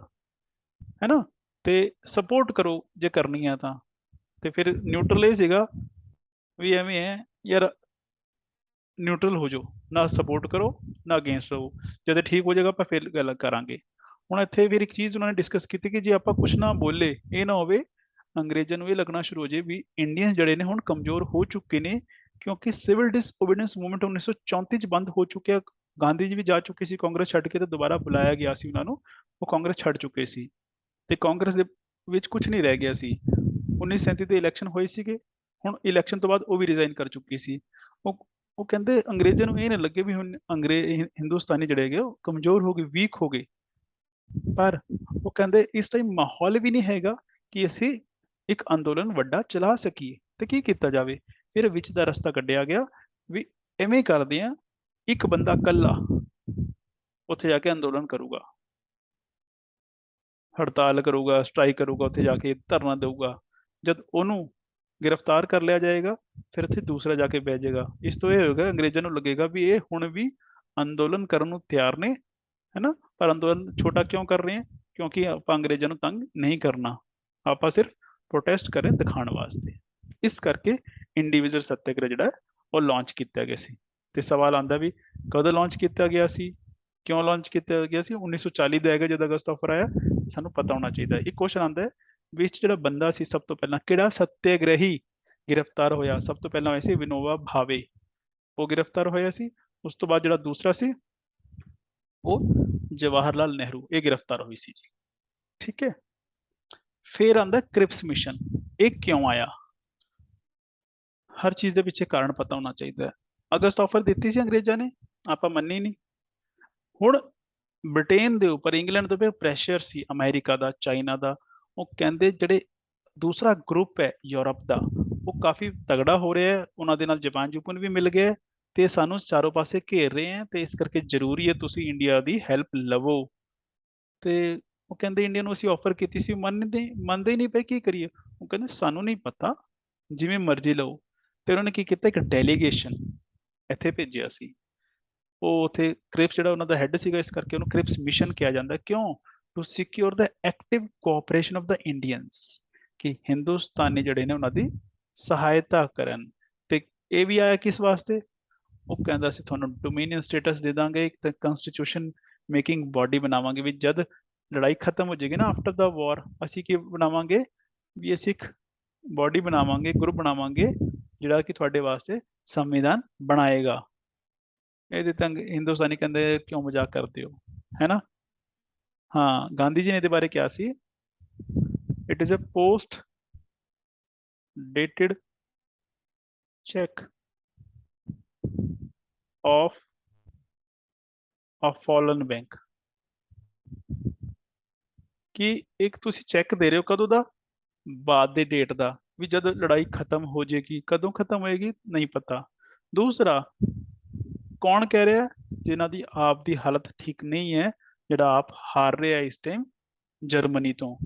A: ਹੈ ਨਾ, ਤੇ ਸਪੋਰਟ ਕਰੋ ਜੇ ਕਰਨੀ ਆ ਤਾਂ। ਤੇ ਫਿਰ ਨਿਊਟਰਲ ਇਹ ਸੀਗਾ ਵੀ ਐਵੇਂ ਹੈ ਯਾਰ, ਨਿਊਟਰਲ ਹੋ ਜਾਓ, ਨਾ ਸਪੋਰਟ ਕਰੋ ਨਾ ਅਗੇਂਸਟ ਰਹੋ, ਜਦ ਠੀਕ ਹੋ ਜਾਏਗਾ ਆਪਾਂ ਫਿਰ ਗੱਲ ਕਰਾਂਗੇ। ਹੁਣ ਇੱਥੇ ਫਿਰ ਇੱਕ ਚੀਜ਼ ਉਹਨਾਂ ਨੇ ਡਿਸਕਸ ਕੀਤੀ ਕਿ ਜੇ ਆਪਾਂ ਕੁਛ ਨਾ ਬੋਲੇ, ਇਹ ਨਾ ਹੋਵੇ ਅੰਗਰੇਜ਼ਾਂ ਨੂੰ ਇਹ ਲੱਗਣਾ ਸ਼ੁਰੂ ਹੋ ਜਾਏ ਵੀ ਇੰਡੀਅਨ ਜਿਹੜੇ ਨੇ ਹੁਣ ਕਮਜ਼ੋਰ ਹੋ ਚੁੱਕੇ ਨੇ, ਕਿਉਂਕਿ ਸਿਵਲ ਡਿਸਓਬੀਡੀਐਂਸ ਮੂਵਮੈਂਟ 1934 ਚ ਬੰਦ ਹੋ ਚੁੱਕਿਆ, ਗਾਂਧੀ ਜੀ ਵੀ ਜਾ ਚੁੱਕੇ ਸੀ ਕਾਂਗਰਸ ਛੱਡ ਕੇ, ਤੇ ਦੁਬਾਰਾ ਬੁਲਾਇਆ ਗਿਆ ਸੀ ਉਹਨਾਂ ਨੂੰ, ਉਹ ਕਾਂਗਰਸ ਛੱਡ ਚੁੱਕੇ ਸੀ, ਤੇ ਕਾਂਗਰਸ ਦੇ ਵਿੱਚ ਕੁਝ ਨਹੀਂ ਰਹਿ ਗਿਆ ਸੀ। 1937 ਦੇ ਇਲੈਕਸ਼ਨ ਹੋਏ ਸੀਗੇ, ਹੁਣ ਇਲੈਕਸ਼ਨ ਤੋਂ ਬਾਅਦ ਉਹ ਵੀ ਰਿਜ਼ਾਈਨ ਕਰ ਚੁੱਕੀ ਸੀ। ਉਹ ਕਹਿੰਦੇ ਅੰਗਰੇਜ਼ਾਂ ਨੂੰ ਇਹ ਨਾ ਲੱਗੇ ਵੀ ਹੁਣ ਹਿੰਦੁਸਤਾਨੀ ਜਿਹੜੇ ਹੈਗੇ ਉਹ ਕਮਜ਼ੋਰ ਹੋ ਗਏ, ਵੀਕ ਹੋ ਗਏ, ਪਰ ਉਹ ਕਹਿੰਦੇ ਇਸ ਟਾਈਮ ਮਾਹੌਲ ਵੀ ਨਹੀਂ ਹੈਗਾ ਕਿ ਅਸੀਂ ਇੱਕ ਅੰਦੋਲਨ ਵੱਡਾ ਚਲਾ ਸਕੀਏ, ਤੇ ਕੀ ਕੀਤਾ ਜਾਵੇ। ਫਿਰ ਵਿੱਚ ਦਾ ਰਸਤਾ ਕੱਢਿਆ ਗਿਆ ਵੀ ਐਵੇਂ ਕਰਦੇ ਆ, ਇੱਕ ਬੰਦਾ ਇਕੱਲਾ ਉੱਥੇ ਜਾ ਕੇ ਅੰਦੋਲਨ ਕਰੂਗਾ, ਹੜਤਾਲ ਕਰੂਗਾ, ਸਟ੍ਰਾਈਕ ਕਰੂਗਾ, ਉੱਥੇ ਜਾ ਕੇ ਧਰਨਾ ਦੇਊਗਾ, ਜਦ ਉਹਨੂੰ ਗ੍ਰਿਫਤਾਰ ਕਰ ਲਿਆ ਜਾਏਗਾ ਫਿਰ ਇੱਥੇ ਦੂਸਰਾ ਜਾ ਕੇ ਬਹਿ ਜਾਏਗਾ। ਇਸ ਤੋਂ ਇਹ ਹੋਏਗਾ ਅੰਗਰੇਜ਼ਾਂ ਨੂੰ ਲੱਗੇਗਾ ਵੀ ਇਹ ਹੁਣ ਵੀ ਅੰਦੋਲਨ ਕਰਨ ਨੂੰ ਤਿਆਰ ਨੇ, ਹੈ ਨਾ, ਪਰ ਅੰਦੋਲਨ ਛੋਟਾ ਕਿਉਂ ਕਰ ਰਹੇ ਹਾਂ, ਕਿਉਂਕਿ ਆਪਾਂ ਅੰਗਰੇਜ਼ਾਂ ਨੂੰ ਤੰਗ ਨਹੀਂ ਕਰਨਾ, ਆਪਾਂ ਸਿਰਫ ਪ੍ਰੋਟੈਸਟ ਕਰੇ ਦਿਖਾਉਣ ਵਾਸਤੇ। ਇਸ ਕਰਕੇ ਇੰਡੀਵਿਜੂਅਲ ਸੱਤਿਆਗ੍ਰਹਿ ਜਿਹੜਾ ਉਹ ਲਾਂਚ ਕੀਤਾ ਗਿਆ ਸੀ। ਤੇ ਸਵਾਲ ਆਉਂਦਾ ਵੀ ਕਦੋਂ ਲਾਂਚ ਕੀਤਾ ਗਿਆ ਸੀ, ਕਿਉਂ ਲਾਂਚ ਕੀਤਾ ਗਿਆ ਸੀ। 1940 ਦਾ ਹੈਗਾ ਜਦ ਅਗਸਤ ਆਫਰ ਆਇਆ, ਸਾਨੂੰ ਪਤਾ ਹੋਣਾ ਚਾਹੀਦਾ। ਇੱਕ ਕੁਐਸਚਨ ਆਉਂਦਾ ਹੈ ਵਿੱਚ ਜਿਹੜਾ ਬੰਦਾ ਸੀ ਸਭ ਤੋਂ ਪਹਿਲਾਂ ਕਿਹੜਾ ਸੱਤਿਆਗ੍ਰਹੀ ਗ੍ਰਿਫਤਾਰ ਹੋਇਆ, ਸਭ ਤੋਂ ਪਹਿਲਾਂ ਹੋਇਆ ਸੀ ਵਿਨੋਬਾ ਭਾਵੇ, ਉਹ ਗ੍ਰਿਫਤਾਰ ਹੋਇਆ ਸੀ। ਉਸ ਤੋਂ ਬਾਅਦ ਜਿਹੜਾ ਦੂਸਰਾ ਸੀ ਉਹ ਜਵਾਹਰ ਲਾਲ ਨਹਿਰੂ, ਇਹ ਗ੍ਰਿਫਤਾਰ ਹੋਈ ਸੀ ਜੀ, ਠੀਕ ਹੈ। ਫਿਰ ਆਂਦਾ ਕ੍ਰਿਪਸ ਮਿਸ਼ਨ, ਇਹ ਕਿਉਂ ਆਇਆ, ਹਰ ਚੀਜ਼ ਦੇ ਪਿੱਛੇ ਕਾਰਨ ਪਤਾ ਹੋਣਾ ਚਾਹੀਦਾ ਹੈ। ਅਗਸਤ ਆਫਰ ਦਿੱਤੀ ਸੀ ਅੰਗਰੇਜ਼ਾਂ ਨੇ, ਆਪਾਂ ਮੰਨੀ ਨਹੀਂ। ਹੁਣ ਬ੍ਰਿਟੇਨ ਦੇ ਉੱਪਰ, ਇੰਗਲੈਂਡ ਦੇ ਉੱਪਰ ਪ੍ਰੈਸ਼ਰ ਸੀ, ਅਮਰੀਕਾ ਦਾ, ਚਾਈਨਾ ਦਾ, ਉਹ ਕਹਿੰਦੇ ਜਿਹੜੇ ਦੂਸਰਾ ਗਰੁੱਪ ਹੈ ਯੂਰਪ ਦਾ, ਉਹ ਕਾਫੀ ਤਗੜਾ ਹੋ ਰਿਹਾ ਹੈ, ਉਹਨਾਂ ਦੇ ਨਾਲ ਜਾਪਾਨ ਜੂਪਨ ਵੀ ਮਿਲ ਗਏ ਤੇ ਸਾਨੂੰ ਚਾਰੋਂ ਪਾਸੇ ਘੇਰ ਰਹੇ ਹੈ, ਤੇ ਇਸ ਕਰਕੇ ਜ਼ਰੂਰੀ ਹੈ ਤੁਸੀਂ ਇੰਡੀਆ ਦੀ ਹੈਲਪ ਲਵੋ। ਤੇ ਉਹ ਕਹਿੰਦੇ ਇੰਡੀਆ ਨੂੰ ਅਸੀਂ ਆਫਰ ਕੀਤੀ ਸੀ, ਮੰਨਦੇ ਹੀ ਨਹੀਂ ਪਏ, ਕੀ ਕਰੀਏ। ਉਹ ਕਹਿੰਦੇ ਸਾਨੂੰ ਨਹੀਂ ਪਤਾ, ਜਿਵੇਂ ਮਰਜ਼ੀ ਲਓ। ਤੇ ਉਹਨਾਂ ਨੇ ਕੀ ਕੀਤਾ, ਇੱਕ ਡੈਲੀਗੇਸ਼ਨ ਇੱਥੇ ਭੇਜਿਆ ਸੀ। ਉਹ ਉੱਥੇ ਕ੍ਰਿਪਸ ਜਿਹੜਾ ਉਹਨਾਂ ਦਾ ਹੈੱਡ ਸੀਗਾ, ਇਸ ਕਰਕੇ ਉਹਨੂੰ ਕ੍ਰਿਪਸ ਮਿਸ਼ਨ ਕਿਹਾ ਜਾਂਦਾ। ਕਿਉਂ, to secure the active cooperation of the Indians, ਕਿ ਹਿੰਦੁਸਤਾਨੀ ਜਿਹੜੇ ਨੇ ਉਹਨਾਂ ਦੀ ਸਹਾਇਤਾ ਕਰਨ। ਤੇ ਇਹ ਵੀ ਆਇਆ ਕਿਸ ਵਾਸਤੇ, ਉਹ ਕਹਿੰਦਾ ਸੀ ਤੁਹਾਨੂੰ ਡੋਮੀਨੀਅਨ ਸਟੇਟਸ ਦੇ ਦਾਂਗੇ, ਇੱਕ ਤਾਂ ਕੰਸਟੀਟਿਊਸ਼ਨ ਮੇਕਿੰਗ ਬਾਡੀ ਬਣਾਵਾਂਗੇ, ਵੀ ਜਦ ਲੜਾਈ ਖਤਮ ਹੋ ਜਾਏਗੀ ਨਾ ਆਫਟਰ ਦਾ ਵਾਰ, ਅਸੀਂ ਕੀ ਬਣਾਵਾਂਗੇ, ਵੀ ਅਸੀਂ ਇੱਕ ਬਾਡੀ ਬਣਾਵਾਂਗੇ, ਗਰੁੱਪ ਬਣਾਵਾਂਗੇ ਜਿਹੜਾ ਕਿ ਤੁਹਾਡੇ ਵਾਸਤੇ ਸੰਵਿਧਾਨ ਬਣਾਏਗਾ। ਇਹਦੇ ਤਾਂ ਹਿੰਦੁਸਤਾਨੀ ਕਹਿੰਦੇ ਕਿਉਂ ਮਜ਼ਾਕ ਕਰਦੇ ਹੋ, ਹੈ ਨਾ। ਹਾਂ, ਗਾਂਧੀ ਜੀ ਨੇ ਇਹਦੇ ਬਾਰੇ ਕਿਹਾ ਸੀ, it is a post dated cheque of a fallen bank, ਕਿ ਇੱਕ ਤੁਸੀਂ ਚੈੱਕ ਦੇ ਰਹੇ ਹੋ ਕਦੋਂ ਦਾ, ਬਾਅਦ ਦੇ ਡੇਟ ਦਾ, ਵੀ ਜਦ ਲੜਾਈ ਖਤਮ ਹੋ ਜਾਏਗੀ, ਕਦੋਂ ਖਤਮ ਹੋਏਗੀ ਨਹੀਂ ਪਤਾ। ਦੂਸਰਾ, ਕੌਣ ਕਹਿ ਰਿਹਾ, ਜਿਨ੍ਹਾਂ ਦੀ ਆਪ ਦੀ ਹਾਲਤ ਠੀਕ ਨਹੀਂ ਹੈ, ਜਿਹੜਾ ਆਪ ਹਾਰ ਰਿਹਾ ਇਸ ਟਾਈਮ ਜਰਮਨੀ ਤੋਂ,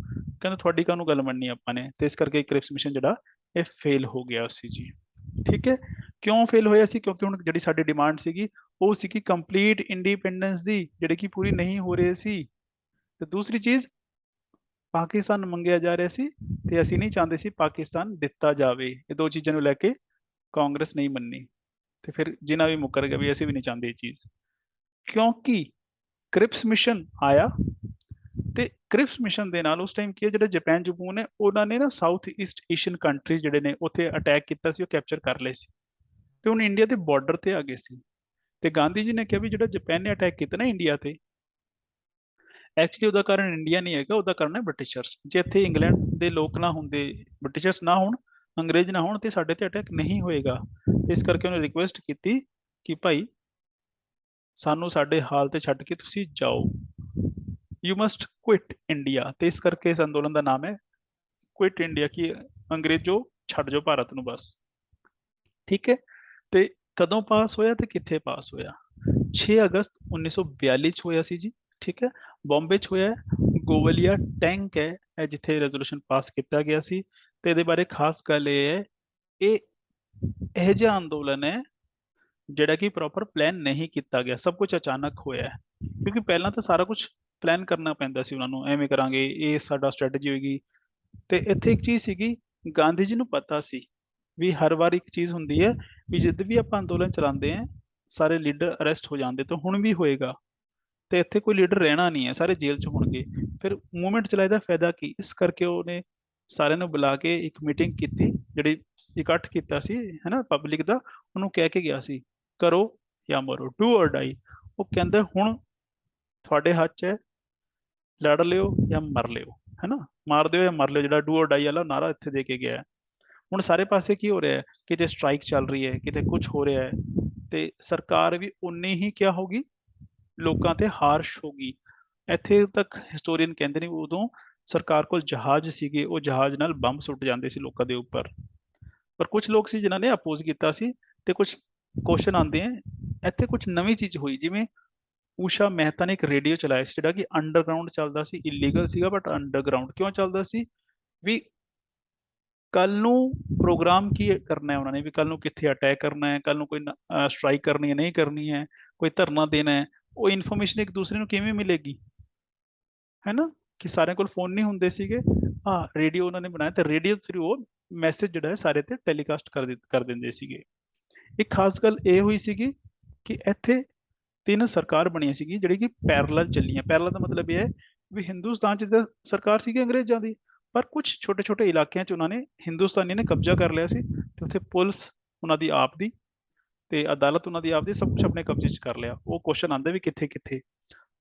A: ਕਹਿੰਦੇ ਤੁਹਾਡੀ ਕਾਹਨੂੰ ਗੱਲ ਮੰਨਣੀ ਆਪਾਂ ਨੇ। ਤੇ ਇਸ ਕਰਕੇ ਕ੍ਰਿਪਸ ਮਿਸ਼ਨ ਜਿਹੜਾ ਇਹ ਫੇਲ ਹੋ ਗਿਆ ਸੀ ਜੀ, ਠੀਕ ਹੈ। ਕਿਉਂ ਫੇਲ ਹੋਇਆ ਸੀ, ਕਿਉਂਕਿ ਹੁਣ ਜਿਹੜੀ ਸਾਡੀ ਡਿਮਾਂਡ ਸੀਗੀ ਉਹ ਸੀਗੀ ਕੰਪਲੀਟ ਇੰਡੀਪੈਂਡੈਂਸ ਦੀ, ਜਿਹੜੀ ਕਿ ਪੂਰੀ ਨਹੀਂ ਹੋ ਰਹੀ ਸੀ। ਤੇ ਦੂਸਰੀ ਚੀਜ਼, ਪਾਕਿਸਤਾਨ ਮੰਗਿਆ ਜਾ ਰਿਹਾ ਸੀ ਤੇ ਅਸੀਂ ਨਹੀਂ ਚਾਹੁੰਦੇ ਸੀ ਪਾਕਿਸਤਾਨ ਦਿੱਤਾ ਜਾਵੇ। ਇਹ ਦੋ ਚੀਜ਼ਾਂ ਨੂੰ ਲੈ ਕੇ ਕਾਂਗਰਸ ਨਹੀਂ ਮੰਨੀ, ਤੇ ਫਿਰ ਜਿਨ੍ਹਾਂ ਵੀ ਮੁੱਕਰ ਗਿਆ ਵੀ ਅਸੀਂ ਵੀ ਨਹੀਂ ਚਾਹੁੰਦੇ ਇਹ ਚੀਜ਼। ਕਿਉਂਕਿ ਕ੍ਰਿਪਸ ਮਿਸ਼ਨ ਆਇਆ, ਤੇ ਕ੍ਰਿਪਸ ਮਿਸ਼ਨ ਦੇ ਨਾਲ ਉਸ ਟਾਈਮ ਕੀ ਹੈ, ਜਿਹੜੇ ਜਾਪਾਨ ਜਪੂਨ ਨੇ ਉਹਨਾਂ ਨੇ ਨਾ ਸਾਊਥ ਈਸਟ ਏਸ਼ੀਅਨ ਕੰਟਰੀਜ਼ ਜਿਹੜੇ ਨੇ ਉੱਥੇ ਅਟੈਕ ਕੀਤਾ ਸੀ, ਉਹ ਕੈਪਚਰ ਕਰ ਲਏ ਸੀ, ਤੇ ਹੁਣ ਇੰਡੀਆ ਦੇ ਬਾਰਡਰ ਤੇ ਆ ਗਏ ਸੀ। ਤੇ ਗਾਂਧੀ ਜੀ ਨੇ ਕਿਹਾ ਵੀ ਜਿਹੜਾ ਜਾਪਾਨ ਨੇ ਅਟੈਕ ਕੀਤਾ ਨਾ ਇੰਡੀਆ ਤੇ, ਐਕਚੁਅਲੀ ਉਹਦਾ ਕਾਰਨ ਇੰਡੀਆ ਨਹੀਂ ਹੈਗਾ, ਉਹਦਾ ਕਾਰਨ ਹੈ ਬ੍ਰਿਟਿਸ਼ਰਸ। ਜੇ ਇੱਥੇ ਇੰਗਲੈਂਡ ਦੇ ਲੋਕ ਨਾ ਹੁੰਦੇ, ਬ੍ਰਿਟਿਸ਼ਰਸ ਨਾ ਹੋਣ, ਅੰਗਰੇਜ਼ ਨਾ ਹੋਣ, ਤੇ ਸਾਡੇ ਤੇ ਅਟੈਕ ਨਹੀਂ ਹੋਏਗਾ। ਇਸ ਕਰਕੇ ਉਹਨੇ ਰਿਕੁਐਸਟ ਕੀਤੀ ਕਿ ਭਾਈ ਸਾਨੂੰ ਸਾਡੇ ਹਾਲ ਤੇ ਛੱਡ ਕੇ ਤੁਸੀਂ ਜਾਓ, ਯੂ ਮਸਟ ਕੁਇਟ ਇੰਡੀਆ। ਤੇ ਇਸ ਕਰਕੇ ਇਸ ਅੰਦੋਲਨ ਦਾ ਨਾਮ ਹੈ ਕੁਇਟ ਇੰਡੀਆ, ਕਿ ਅੰਗਰੇਜ਼ੋ ਛੱਡ ਜਾਓ ਭਾਰਤ ਨੂੰ ਬਸ, ਠੀਕ ਹੈ। ਤੇ ਕਦੋਂ ਪਾਸ ਹੋਇਆ ਤੇ ਕਿੱਥੇ ਪਾਸ ਹੋਇਆ, 6 ਅਗਸਤ 1942 ਚ ਹੋਇਆ ਸੀ ਜੀ, ਠੀਕ ਹੈ। ਬੰਬੇ ਚ ਹੋਇਆ, ਗੋਵਾਲੀਆ ਟੈਂਕ ਹੈ ਇਹ ਜਿੱਥੇ ਰੈਜ਼ੋਲੂਸ਼ਨ ਪਾਸ ਕੀਤਾ ਗਿਆ ਸੀ। ਤੇ ਇਹਦੇ ਬਾਰੇ ਖਾਸ ਗੱਲ ਇਹ ਹੈ, ਇਹ ਇਹੋ ਜਿਹਾ ਅੰਦੋਲਨ ਹੈ ਜਿਹੜਾ ਕਿ ਪ੍ਰੋਪਰ ਪਲਾਨ ਨਹੀਂ ਕੀਤਾ ਗਿਆ, ਸਭ ਕੁਝ ਅਚਾਨਕ ਹੋਇਆ ਹੈ। ਕਿਉਂਕਿ ਪਹਿਲਾਂ ਤਾਂ ਸਾਰਾ ਕੁਝ ਪਲਾਨ ਕਰਨਾ ਪੈਂਦਾ ਸੀ ਉਹਨਾਂ ਨੂੰ, ਐਵੇਂ ਕਰਾਂਗੇ, ਇਹ ਸਾਡਾ ਸਟ੍ਰੈਟਜੀ ਹੋਏਗੀ। ਤੇ ਇੱਥੇ ਇੱਕ ਚੀਜ਼ ਸੀਗੀ, ਗਾਂਧੀ ਜੀ ਨੂੰ ਪਤਾ ਸੀ ਵੀ ਹਰ ਵਾਰ ਇੱਕ ਚੀਜ਼ ਹੁੰਦੀ ਹੈ ਵੀ ਜਦ ਵੀ ਆਪਾਂ ਅੰਦੋਲਨ ਚਲਾਉਂਦੇ ਹਾਂ ਸਾਰੇ ਲੀਡਰ ਅਰੈਸਟ ਹੋ ਜਾਂਦੇ, ਤਾਂ ਹੁਣ ਵੀ ਹੋਏਗਾ। ਤੇ ਇੱਥੇ ਕੋਈ ਲੀਡਰ ਰਹਿਣਾ ਨਹੀਂ ਹੈ, ਸਾਰੇ ਜੇਲ੍ਹ 'ਚ ਹੋਣਗੇ। ਫਿਰ ਮੂਵਮੈਂਟ ਚਲਾਏ ਦਾ ਫਾਇਦਾ ਕੀ? ਇਸ ਕਰਕੇ ਉਹਨੇ ਸਾਰਿਆਂ ਨੂੰ ਬੁਲਾ ਕੇ ਇੱਕ ਮੀਟਿੰਗ ਕੀਤੀ, ਜਿਹੜੀ ਇਕੱਠ ਕੀਤਾ ਸੀ ਹੈ ਨਾ ਪਬਲਿਕ ਦਾ, ਉਹਨੂੰ ਕਹਿ ਕੇ ਗਿਆ ਸੀ ਕਰੋ ਜਾਂ ਮਰੋ, ਡੂ ਔਰ ਡਾਈ। ਉਹ ਕਹਿੰਦਾ ਹੁਣ ਤੁਹਾਡੇ ਹੱਥ 'ਚ ਹੈ, ਲੜ ਲਿਓ ਜਾਂ ਮਰ ਲਿਓ, ਹੈ ਨਾ, ਮਾਰ ਦਿਓ ਜਾਂ ਮਰ ਲਿਓ, ਜਿਹੜਾ ਡੂ ਔਰ ਡਾਈ ਵਾਲਾ ਨਾਰਾ ਇੱਥੇ ਦੇ ਕੇ ਗਿਆ ਹੈ। ਹੁਣ ਸਾਰੇ ਪਾਸੇ ਕੀ ਹੋ ਰਿਹਾ ਹੈ, ਕਿਤੇ ਸਟ੍ਰਾਈਕ ਚੱਲ ਰਹੀ ਹੈ, ਕਿਤੇ ਕੁਝ ਹੋ ਰਿਹਾ ਹੈ, ਤੇ ਸਰਕਾਰ ਵੀ ਉਨੀ ਹੀ ਕਿਆ ਹੋਗੀ, ਲੋਕਾਂ ਤੇ ਹਾਰਸ਼ ਹੋਗੀ। ਇੱਥੇ ਤੱਕ ਹਿਸਟੋਰੀਅਨ ਕਹਿੰਦੇ ਨੇ ਉਦੋਂ ਸਰਕਾਰ ਕੋਲ ਜਹਾਜ਼ ਸੀਗੇ, ਉਹ ਜਹਾਜ਼ ਨਾਲ ਬੰਬ ਸੁੱਟ ਜਾਂਦੇ ਸੀ ਲੋਕਾਂ ਦੇ ਉੱਪਰ। ਪਰ ਕੁਝ ਲੋਕ ਸੀ ਜਿਨ੍ਹਾਂ ਨੇ ਅਪੋਜ਼ ਕੀਤਾ ਸੀ। ਤੇ ਕੁਝ ਕੁਐਸਚਨ ਆਉਂਦੇ ਆ, ਇੱਥੇ ਕੁਝ ਨਵੀਂ ਚੀਜ਼ ਹੋਈ, ਜਿਵੇਂ ਊਸ਼ਾ ਮਹਿਤਾ ਨੇ ਇੱਕ ਰੇਡੀਓ ਚਲਾਇਆ ਸੀ ਜਿਹੜਾ ਕਿ ਅੰਡਰਗਰਾਉਂਡ ਚੱਲਦਾ ਸੀ, ਇਲੀਗਲ ਸੀਗਾ ਬਟ ਅੰਡਰਗਰਾਉਂਡ ਕਿਉਂ ਚੱਲਦਾ ਸੀ? ਵੀ ਕੱਲ ਨੂੰ ਪ੍ਰੋਗਰਾਮ ਕੀ ਕਰਨਾ ਹੈ ਉਹਨਾਂ ਨੇ, ਵੀ ਕੱਲ ਨੂੰ ਕਿੱਥੇ ਅਟੈਕ ਕਰਨਾ ਹੈ, ਕੱਲ ਨੂੰ ਕੋਈ ਸਟ੍ਰਾਈਕ ਕਰਨੀ ਹੈ ਨਹੀਂ ਕਰਨੀ ਹੈ, ਕੋਈ ਧਰਨਾ ਦੇਣਾ ਹੈ, ਉਹ ਇਨਫੋਰਮੇਸ਼ਨ ਇੱਕ ਦੂਸਰੇ ਨੂੰ ਕਿਵੇਂ ਮਿਲੇਗੀ, ਹੈ ਨਾ, ਕਿ ਸਾਰਿਆਂ ਕੋਲ ਫੋਨ ਨਹੀਂ ਹੁੰਦੇ ਸੀਗੇ। ਹਾਂ, ਰੇਡੀਓ ਉਹਨਾਂ ਨੇ ਬਣਾਇਆ, ਤੇ ਰੇਡੀਓ ਥਰੂ ਉਹ ਮੈਸੇਜ ਜਿਹੜਾ ਹੈ ਸਾਰੇ ਤੇ ਟੈਲੀਕਾਸਟ ਕਰ ਦਿੰਦੇ ਸੀਗੇ। ਇੱਕ ਖਾਸ ਗੱਲ ਇਹ ਹੋਈ ਸੀਗੀ ਕਿ ਇੱਥੇ ਤਿੰਨ ਸਰਕਾਰ ਬਣੀਆਂ ਸੀਗੀ ਜਿਹੜੀ ਕਿ ਪੈਰਲਲ ਚੱਲੀਆਂ। ਪੈਰਲਲ ਦਾ ਮਤਲਬ ਇਹ ਹੈ ਵੀ ਹਿੰਦੁਸਤਾਨ 'ਚ ਤਾਂ ਸਰਕਾਰ ਸੀਗੀ ਅੰਗਰੇਜ਼ਾਂ ਦੀ, ਪਰ ਕੁਝ ਛੋਟੇ ਛੋਟੇ ਇਲਾਕਿਆਂ 'ਚ ਉਹਨਾਂ ਨੇ, ਹਿੰਦੁਸਤਾਨੀਆਂ ਨੇ ਕਬਜ਼ਾ ਕਰ ਲਿਆ ਸੀ, ਤੇ ਉੱਥੇ ਪੁਲਿਸ ਉਹਨਾਂ ਦੀ ਆਪ ਦੀ ਤੇ ਅਦਾਲਤ ਉਹਨਾਂ ਦੀ ਆਪ ਦੀ, ਸਭ ਕੁਝ ਆਪਣੇ ਕਬਜ਼ੇ 'ਚ ਕਰ ਲਿਆ। ਉਹ ਕੁਐਸਚਨ ਆਉਂਦਾ ਵੀ ਕਿੱਥੇ ਕਿੱਥੇ?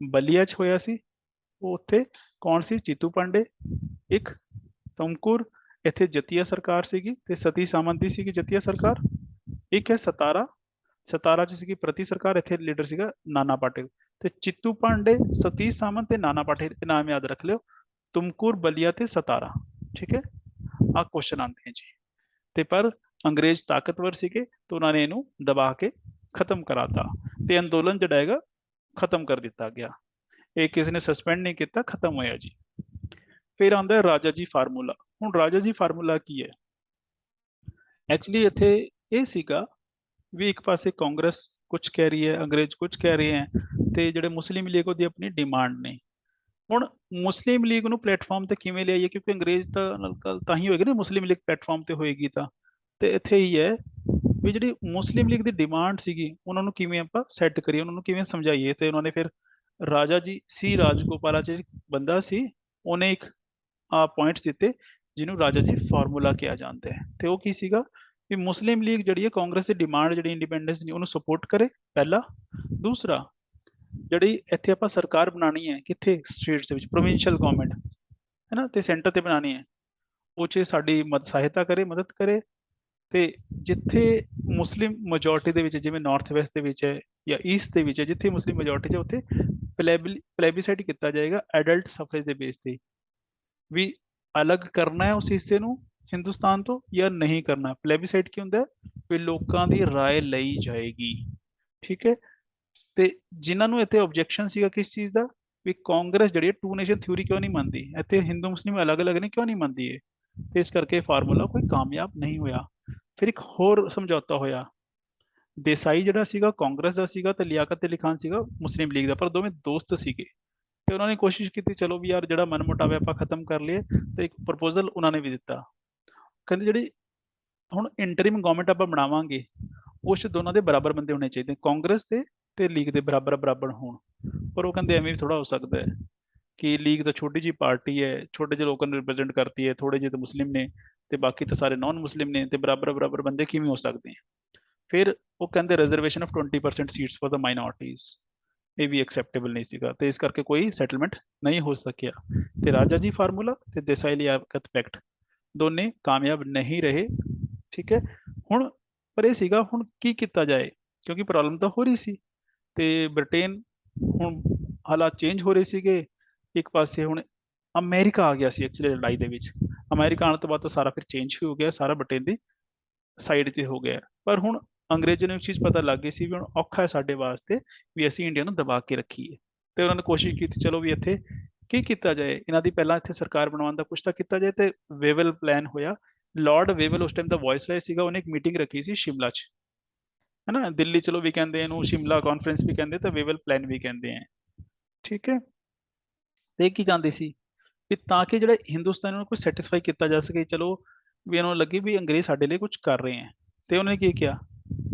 A: ਬਲੀਆ 'ਚ ਹੋਇਆ ਸੀ, ਉਹ ਉੱਥੇ ਕੌਣ ਸੀ? ਚੀਤੂ ਪਾਂਡੇ। ਇੱਕ ਤੁਮਕੁਰ, ਇੱਥੇ ਜਤੀਆ ਸਰਕਾਰ ਸੀਗੀ ਤੇ ਸਤੀ ਸਾਮੰਤ ਦੀ ਸੀਗੀ ਜਤੀਆ ਸਰਕਾਰ। ਇੱਕ ਹੈ ਸਤਾਰਾ, ਸਤਾਰਾ 'ਚ ਸੀਗੀ ਪ੍ਰਤੀ ਸਰਕਾਰ, ਇੱਥੇ ਲੀਡਰ ਸੀਗਾ ਨਾਨਾ ਪਾਟੇਲ। ਤੇ ਚਿੱਤੂ ਪਾਂਡੇ, ਸਤੀਸ਼ ਸਾਮੰਤ ਤੇ ਨਾਨਾ ਪਾਟੇਲ, ਇਹ ਨਾਮ ਯਾਦ ਰੱਖ ਲਿਓ, ਤੁਮਕੁਰ, ਬਲੀਆ ਤੇ ਸਤਾਰਾ। ਠੀਕ ਹੈ, ਆਹ ਕੁਐਸਚਨ ਆਉਂਦੇ ਹੈ ਜੀ। ਤੇ ਪਰ ਅੰਗਰੇਜ਼ ਤਾਕਤਵਰ ਸੀਗੇ ਤੇ ਉਹਨਾਂ ਨੇ ਇਹਨੂੰ ਦਬਾ ਕੇ ਖਤਮ ਕਰਾਤਾ, ਤੇ ਅੰਦੋਲਨ ਜਿਹੜਾ ਹੈਗਾ ਖਤਮ ਕਰ ਦਿੱਤਾ ਗਿਆ। ਇਹ ਕਿਸੇ ਨੇ ਸਸਪੈਂਡ ਨਹੀਂ ਕੀਤਾ, ਖਤਮ ਹੋਇਆ ਜੀ। ਫਿਰ ਆਉਂਦਾ ਹੈ ਰਾਜਾ ਜੀ ਫਾਰਮੂਲਾ। ਹੁਣ ਰਾਜਾ ਜੀ ਫਾਰਮੂਲਾ ਕੀ ਹੈ? ਐਕਚੁਅਲੀ ਇੱਥੇ ਇਹ ਸੀਗਾ ਵੀ ਇੱਕ ਪਾਸੇ ਕਾਂਗਰਸ ਕੁਝ ਕਹਿ ਰਹੀ ਹੈ, ਅੰਗਰੇਜ਼ ਕੁਝ ਕਹਿ ਰਹੇ ਹੈ, ਤੇ ਜਿਹੜੇ ਮੁਸਲਿਮ ਲੀਗ ਉਹਦੀ ਆਪਣੀ ਡਿਮਾਂਡ ਨੇ। ਹੁਣ ਮੁਸਲਿਮ ਲੀਗ ਨੂੰ ਪਲੇਟਫਾਰਮ ਤੇ ਕਿਵੇਂ ਲਿਆਈਏ, ਕਿਉਂਕਿ ਅੰਗਰੇਜ਼ ਤਾਂ ਨਾਲ ਗੱਲ ਤਾਂ ਹੀ ਹੋਏਗੀ ਨਾ, ਮੁਸਲਿਮ ਲੀਗ ਪਲੇਟਫਾਰਮ ਤੇ ਹੋਏਗੀ ਤਾਂ। ਤੇ ਇੱਥੇ ਹੀ ਹੈ ਵੀ ਜਿਹੜੀ ਮੁਸਲਿਮ ਲੀਗ ਦੀ ਡਿਮਾਂਡ ਸੀਗੀ, ਉਹਨਾਂ ਨੂੰ ਕਿਵੇਂ ਆਪਾਂ ਸੈੱਟ ਕਰੀਏ, ਉਹਨਾਂ ਨੂੰ ਕਿਵੇਂ ਸਮਝਾਈਏ। ਤੇ ਉਹਨਾਂ ਨੇ ਫਿਰ ਰਾਜਾ ਜੀ ਸੀ ਰਾਜਗੋਪਾਲਾਚਾਰੀ ਬੰਦਾ ਸੀ, ਉਹਨੇ ਇੱਕ ਪੁਆਇੰਟਸ ਦਿੱਤੇ ਜਿਹਨੂੰ ਰਾਜਾ ਜੀ ਫਾਰਮੂਲਾ ਕਿਹਾ ਜਾਂਦਾ ਹੈ। ਤੇ ਉਹ ਕੀ ਸੀਗਾ ਵੀ ਮੁਸਲਿਮ ਲੀਗ ਜਿਹੜੀ ਹੈ ਕਾਂਗਰਸ ਦੀ ਡਿਮਾਂਡ ਜਿਹੜੀ ਇੰਡੀਪੈਂਡੈਂਸ ਦੀ ਉਹਨੂੰ ਸਪੋਰਟ ਕਰੇ, ਪਹਿਲਾ। ਦੂਸਰਾ, ਜਿਹੜੀ ਇੱਥੇ ਆਪਾਂ ਸਰਕਾਰ ਬਣਾਉਣੀ ਹੈ ਕਿੱਥੇ? ਸਟੇਟਸ ਦੇ ਵਿੱਚ, ਪ੍ਰੋਵਿੰਸ਼ੀਅਲ ਗਵਰਨਮੈਂਟ ਹੈ ਨਾ, ਤੇ ਸੈਂਟਰ ਤੇ ਬਣਾਉਣੀ ਹੈ, ਉਹ 'ਚ ਸਾਡੀ ਸਹਾਇਤਾ ਕਰੇ, ਮਦਦ ਕਰੇ। ਤੇ ਜਿੱਥੇ ਮੁਸਲਿਮ ਮੈਜੋਰਟੀ ਦੇ ਵਿੱਚ, ਜਿਵੇਂ ਨਾਰਥ ਵੈਸਟ ਦੇ ਵਿੱਚ ਹੈ ਜਾਂ ਈਸਟ ਦੇ ਵਿੱਚ ਹੈ, ਜਿੱਥੇ ਮੁਸਲਿਮ ਮੈਜੋਰਟੀ 'ਚ ਉੱਥੇ ਪਲੇਬੀਸਾਈਡ ਕੀਤਾ ਜਾਏਗਾ ਐਡਲਟ ਸਫਰੇਜ ਦੇ ਬੇਸ ਤੇ, ਵੀ ਅਲੱਗ ਕਰਨਾ ਹੈ ਉਸ ਹਿੱਸੇ ਨੂੰ ਹਿੰਦੁਸਤਾਨ ਤੋਂ ਜਾਂ ਨਹੀਂ ਕਰਨਾ। ਪਲੇਬੀਸਾਈਡ ਕੀ ਹੁੰਦਾ ਹੈ? ਵੀ ਲੋਕਾਂ ਦੀ ਰਾਏ ਲਈ ਜਾਏਗੀ। ਠੀਕ ਹੈ, ਤੇ ਜਿਨ੍ਹਾਂ ਨੂੰ ਇੱਥੇ ਆਬਜੈਕਸ਼ਨ ਸੀਗਾ ਕਿਸ ਚੀਜ਼ ਦਾ, ਵੀ ਕਾਂਗਰਸ ਜਿਹੜੀ ਹੈ ਟੂ ਨੇਸ਼ਨ ਥਿਊਰੀ ਕਿਉਂ ਨਹੀਂ ਮੰਨਦੀ, ਇੱਥੇ ਹਿੰਦੂ ਮੁਸਲਿਮ ਅਲੱਗ-ਅਲੱਗ ਨੇ, ਕਿਉਂ ਨਹੀਂ ਮੰਨਦੀ ਹੈ? ਤੇ ਇਸ ਕਰਕੇ ਫਾਰਮੂਲਾ ਕੋਈ ਕਾਮਯਾਬ ਨਹੀਂ ਹੋਇਆ। ਫਿਰ ਇੱਕ ਹੋਰ ਸਮਝੌਤਾ ਹੋਇਆ, ਦੇਸਾਈ ਜਿਹੜਾ ਸੀਗਾ ਕਾਂਗਰਸ ਦਾ ਸੀਗਾ, ਤੇ ਲਿਆਕਤ ਅਲੀ ਖਾਨ ਸੀਗਾ ਮੁਸਲਿਮ ਲੀਗ ਦਾ, ਪਰ ਦੋਵੇਂ ਦੋਸਤ ਸੀਗੇ। ਤੇ ਉਹਨਾਂ ਨੇ ਕੋਸ਼ਿਸ਼ ਕੀਤੀ ਚਲੋ ਵੀ ਯਾਰ ਜਿਹੜਾ ਮਨਮੁਟਾਵ ਹੈ ਆਪਾਂ ਖਤਮ ਕਰ ਲਈਏ, ਤੇ ਇੱਕ ਪ੍ਰਪੋਜ਼ਲ ਉਹਨਾਂ ਨੇ ਵੀ ਦਿੱਤਾ। ਕਹਿੰਦੇ ਜਿਹੜੀ ਹੁਣ ਇੰਟਰਿਮ ਗਵਰਨਮੈਂਟ ਆਪਾਂ ਬਣਾਵਾਂਗੇ, ਉਸ 'ਚ ਦੋਨਾਂ ਦੇ ਬਰਾਬਰ ਬੰਦੇ ਹੋਣੇ ਚਾਹੀਦੇ, ਕਾਂਗਰਸ ਦੇ ਤੇ ਲੀਗ ਦੇ ਬਰਾਬਰ ਬਰਾਬਰ ਹੋਣ। ਪਰ ਉਹ ਕਹਿੰਦੇ ਐਵੇਂ ਵੀ ਥੋੜਾ ਹੋ ਸਕਦਾ ਹੈ ਕਿ ਲੀਗ ਤਾਂ ਛੋਟੀ ਜਿਹੀ ਪਾਰਟੀ ਹੈ, ਛੋਟੇ ਜਿਹੇ ਲੋਕਾਂ ਨੂੰ ਰਿਪਰੈਜ਼ੈਂਟ ਕਰਦੀ ਹੈ, ਥੋੜੇ ਜਿਹੇ ਤਾਂ ਮੁਸਲਿਮ ਨੇ ਤੇ ਬਾਕੀ ਤਾਂ ਸਾਰੇ ਨਾਨ ਮੁਸਲਿਮ ਨੇ, ਤੇ ਬਰਾਬਰ ਬਰਾਬਰ ਬੰਦੇ ਕਿਵੇਂ ਹੋ ਸਕਦੇ ਹੈ? ਫਿਰ ਉਹ ਕਹਿੰਦੇ reservation of 20% seats for the minorities, ਇਹ ਵੀ ਐਕਸੈਪਟੇਬਲ ਨਹੀਂ ਸੀਗਾ, ਤੇ ਇਸ ਕਰਕੇ ਕੋਈ ਸੈਟਲਮੈਂਟ ਨਹੀਂ ਹੋ ਸਕਿਆ। ਤੇ ਰਾਜਾ ਜੀ ਫਾਰਮੂਲਾ ਤੇ ਦੇਸਾਈ ਲਿਆਕਤ ਪੈਕਟ ਦੋਨੇ ਕਾਮਯਾਬ ਨਹੀਂ ਰਹੇ। ਠੀਕ ਹੈ, ਹੁਣ ਪਰ ਇਹ ਸੀਗਾ ਹੁਣ ਕੀ ਕੀਤਾ ਜਾਏ, ਕਿਉਂਕਿ ਪ੍ਰੋਬਲਮ ਤਾਂ ਹੋ ਰਹੀ ਸੀ। ਤੇ ਬ੍ਰਿਟੇਨ, ਹੁਣ ਹਾਲਾਤ ਚੇਂਜ ਹੋ ਰਹੇ ਸੀਗੇ। ਇੱਕ ਪਾਸੇ ਹੁਣ ਅਮਰੀਕਾ ਆ ਗਿਆ ਸੀ ਐਕਚੁਅਲੀ ਲੜਾਈ ਦੇ ਵਿੱਚ। ਅਮਰੀਕਾ ਆਉਣ ਤੋਂ ਬਾਅਦ ਤਾਂ ਸਾਰਾ ਫਿਰ ਚੇਂਜ ਹੀ ਹੋ ਗਿਆ, ਸਾਰਾ ਬ੍ਰਿਟੇਨ ਦੀ ਸਾਈਡ 'ਤੇ ਹੋ ਗਿਆ। ਪਰ ਹੁਣ ਅੰਗਰੇਜ਼ਾਂ ਨੂੰ ਇੱਕ ਚੀਜ਼ ਪਤਾ ਲੱਗ ਗਈ ਸੀ ਵੀ ਹੁਣ ਔਖਾ ਹੈ ਸਾਡੇ ਵਾਸਤੇ ਵੀ ਅਸੀਂ ਇੰਡੀਆ ਨੂੰ ਦਬਾ ਕੇ ਰੱਖੀਏ। ਤੇ ਉਹਨਾਂ ਨੇ ਕੋਸ਼ਿਸ਼ ਕੀਤੀ ਚਲੋ ਵੀ ਇੱਥੇ ਕੀ ਕੀਤਾ ਜਾਏ, ਇਹਨਾਂ ਦੀ ਪਹਿਲਾਂ ਇੱਥੇ ਸਰਕਾਰ ਬਣਾਉਣ ਦਾ ਕੁਛ ਤਾਂ ਕੀਤਾ ਜਾਏ, ਤੇ ਵੇਵਲ ਪਲਾਨ ਹੋਇਆ। ਲਾਰਡ ਵੇਵਲ ਉਸ ਟਾਈਮ ਦਾ ਵਾਇਸਰਾय ਸੀਗਾ, ਉਹਨੇ ਇੱਕ ਮੀਟਿੰਗ ਰੱਖੀ ਸੀ ਸ਼ਿਮਲਾ 'ਚ, ਹੈ ਨਾ, ਦਿੱਲੀ ਚਲੋ ਵੀ ਕਹਿੰਦੇ ਇਹਨੂੰ, ਸ਼ਿਮਲਾ ਕਾਨਫਰੰਸ ਵੀ ਕਹਿੰਦੇ, ਤੇ ਵੇਵਲ ਪਲਾਨ ਵੀ ਕਹਿੰਦੇ ਆ, ਠੀਕ ਹੈ। ਤੇ ਇਹ ਕੀ ਚਾਹੁੰਦੇ ਸੀ ਕਿ ਤਾਂ ਕਿ ਜਿਹੜਾ ਹਿੰਦੁਸਤਾਨ ਨੂੰ ਕੋਈ ਸੈਟੀਸਫਾਈ ਕੀਤਾ ਜਾ ਸਕੇ, ਚਲੋ ਵੀ ਇਹਨਾਂ ਨੂੰ ਲੱਗੇ ਵੀ ਅੰਗਰੇਜ਼ ਸਾਡੇ ਲਈ ਕੁਝ ਕਰ ਰਹੇ ਹੈ। ਤੇ ਉਹਨੇ ਕੀ ਕਿਹਾ,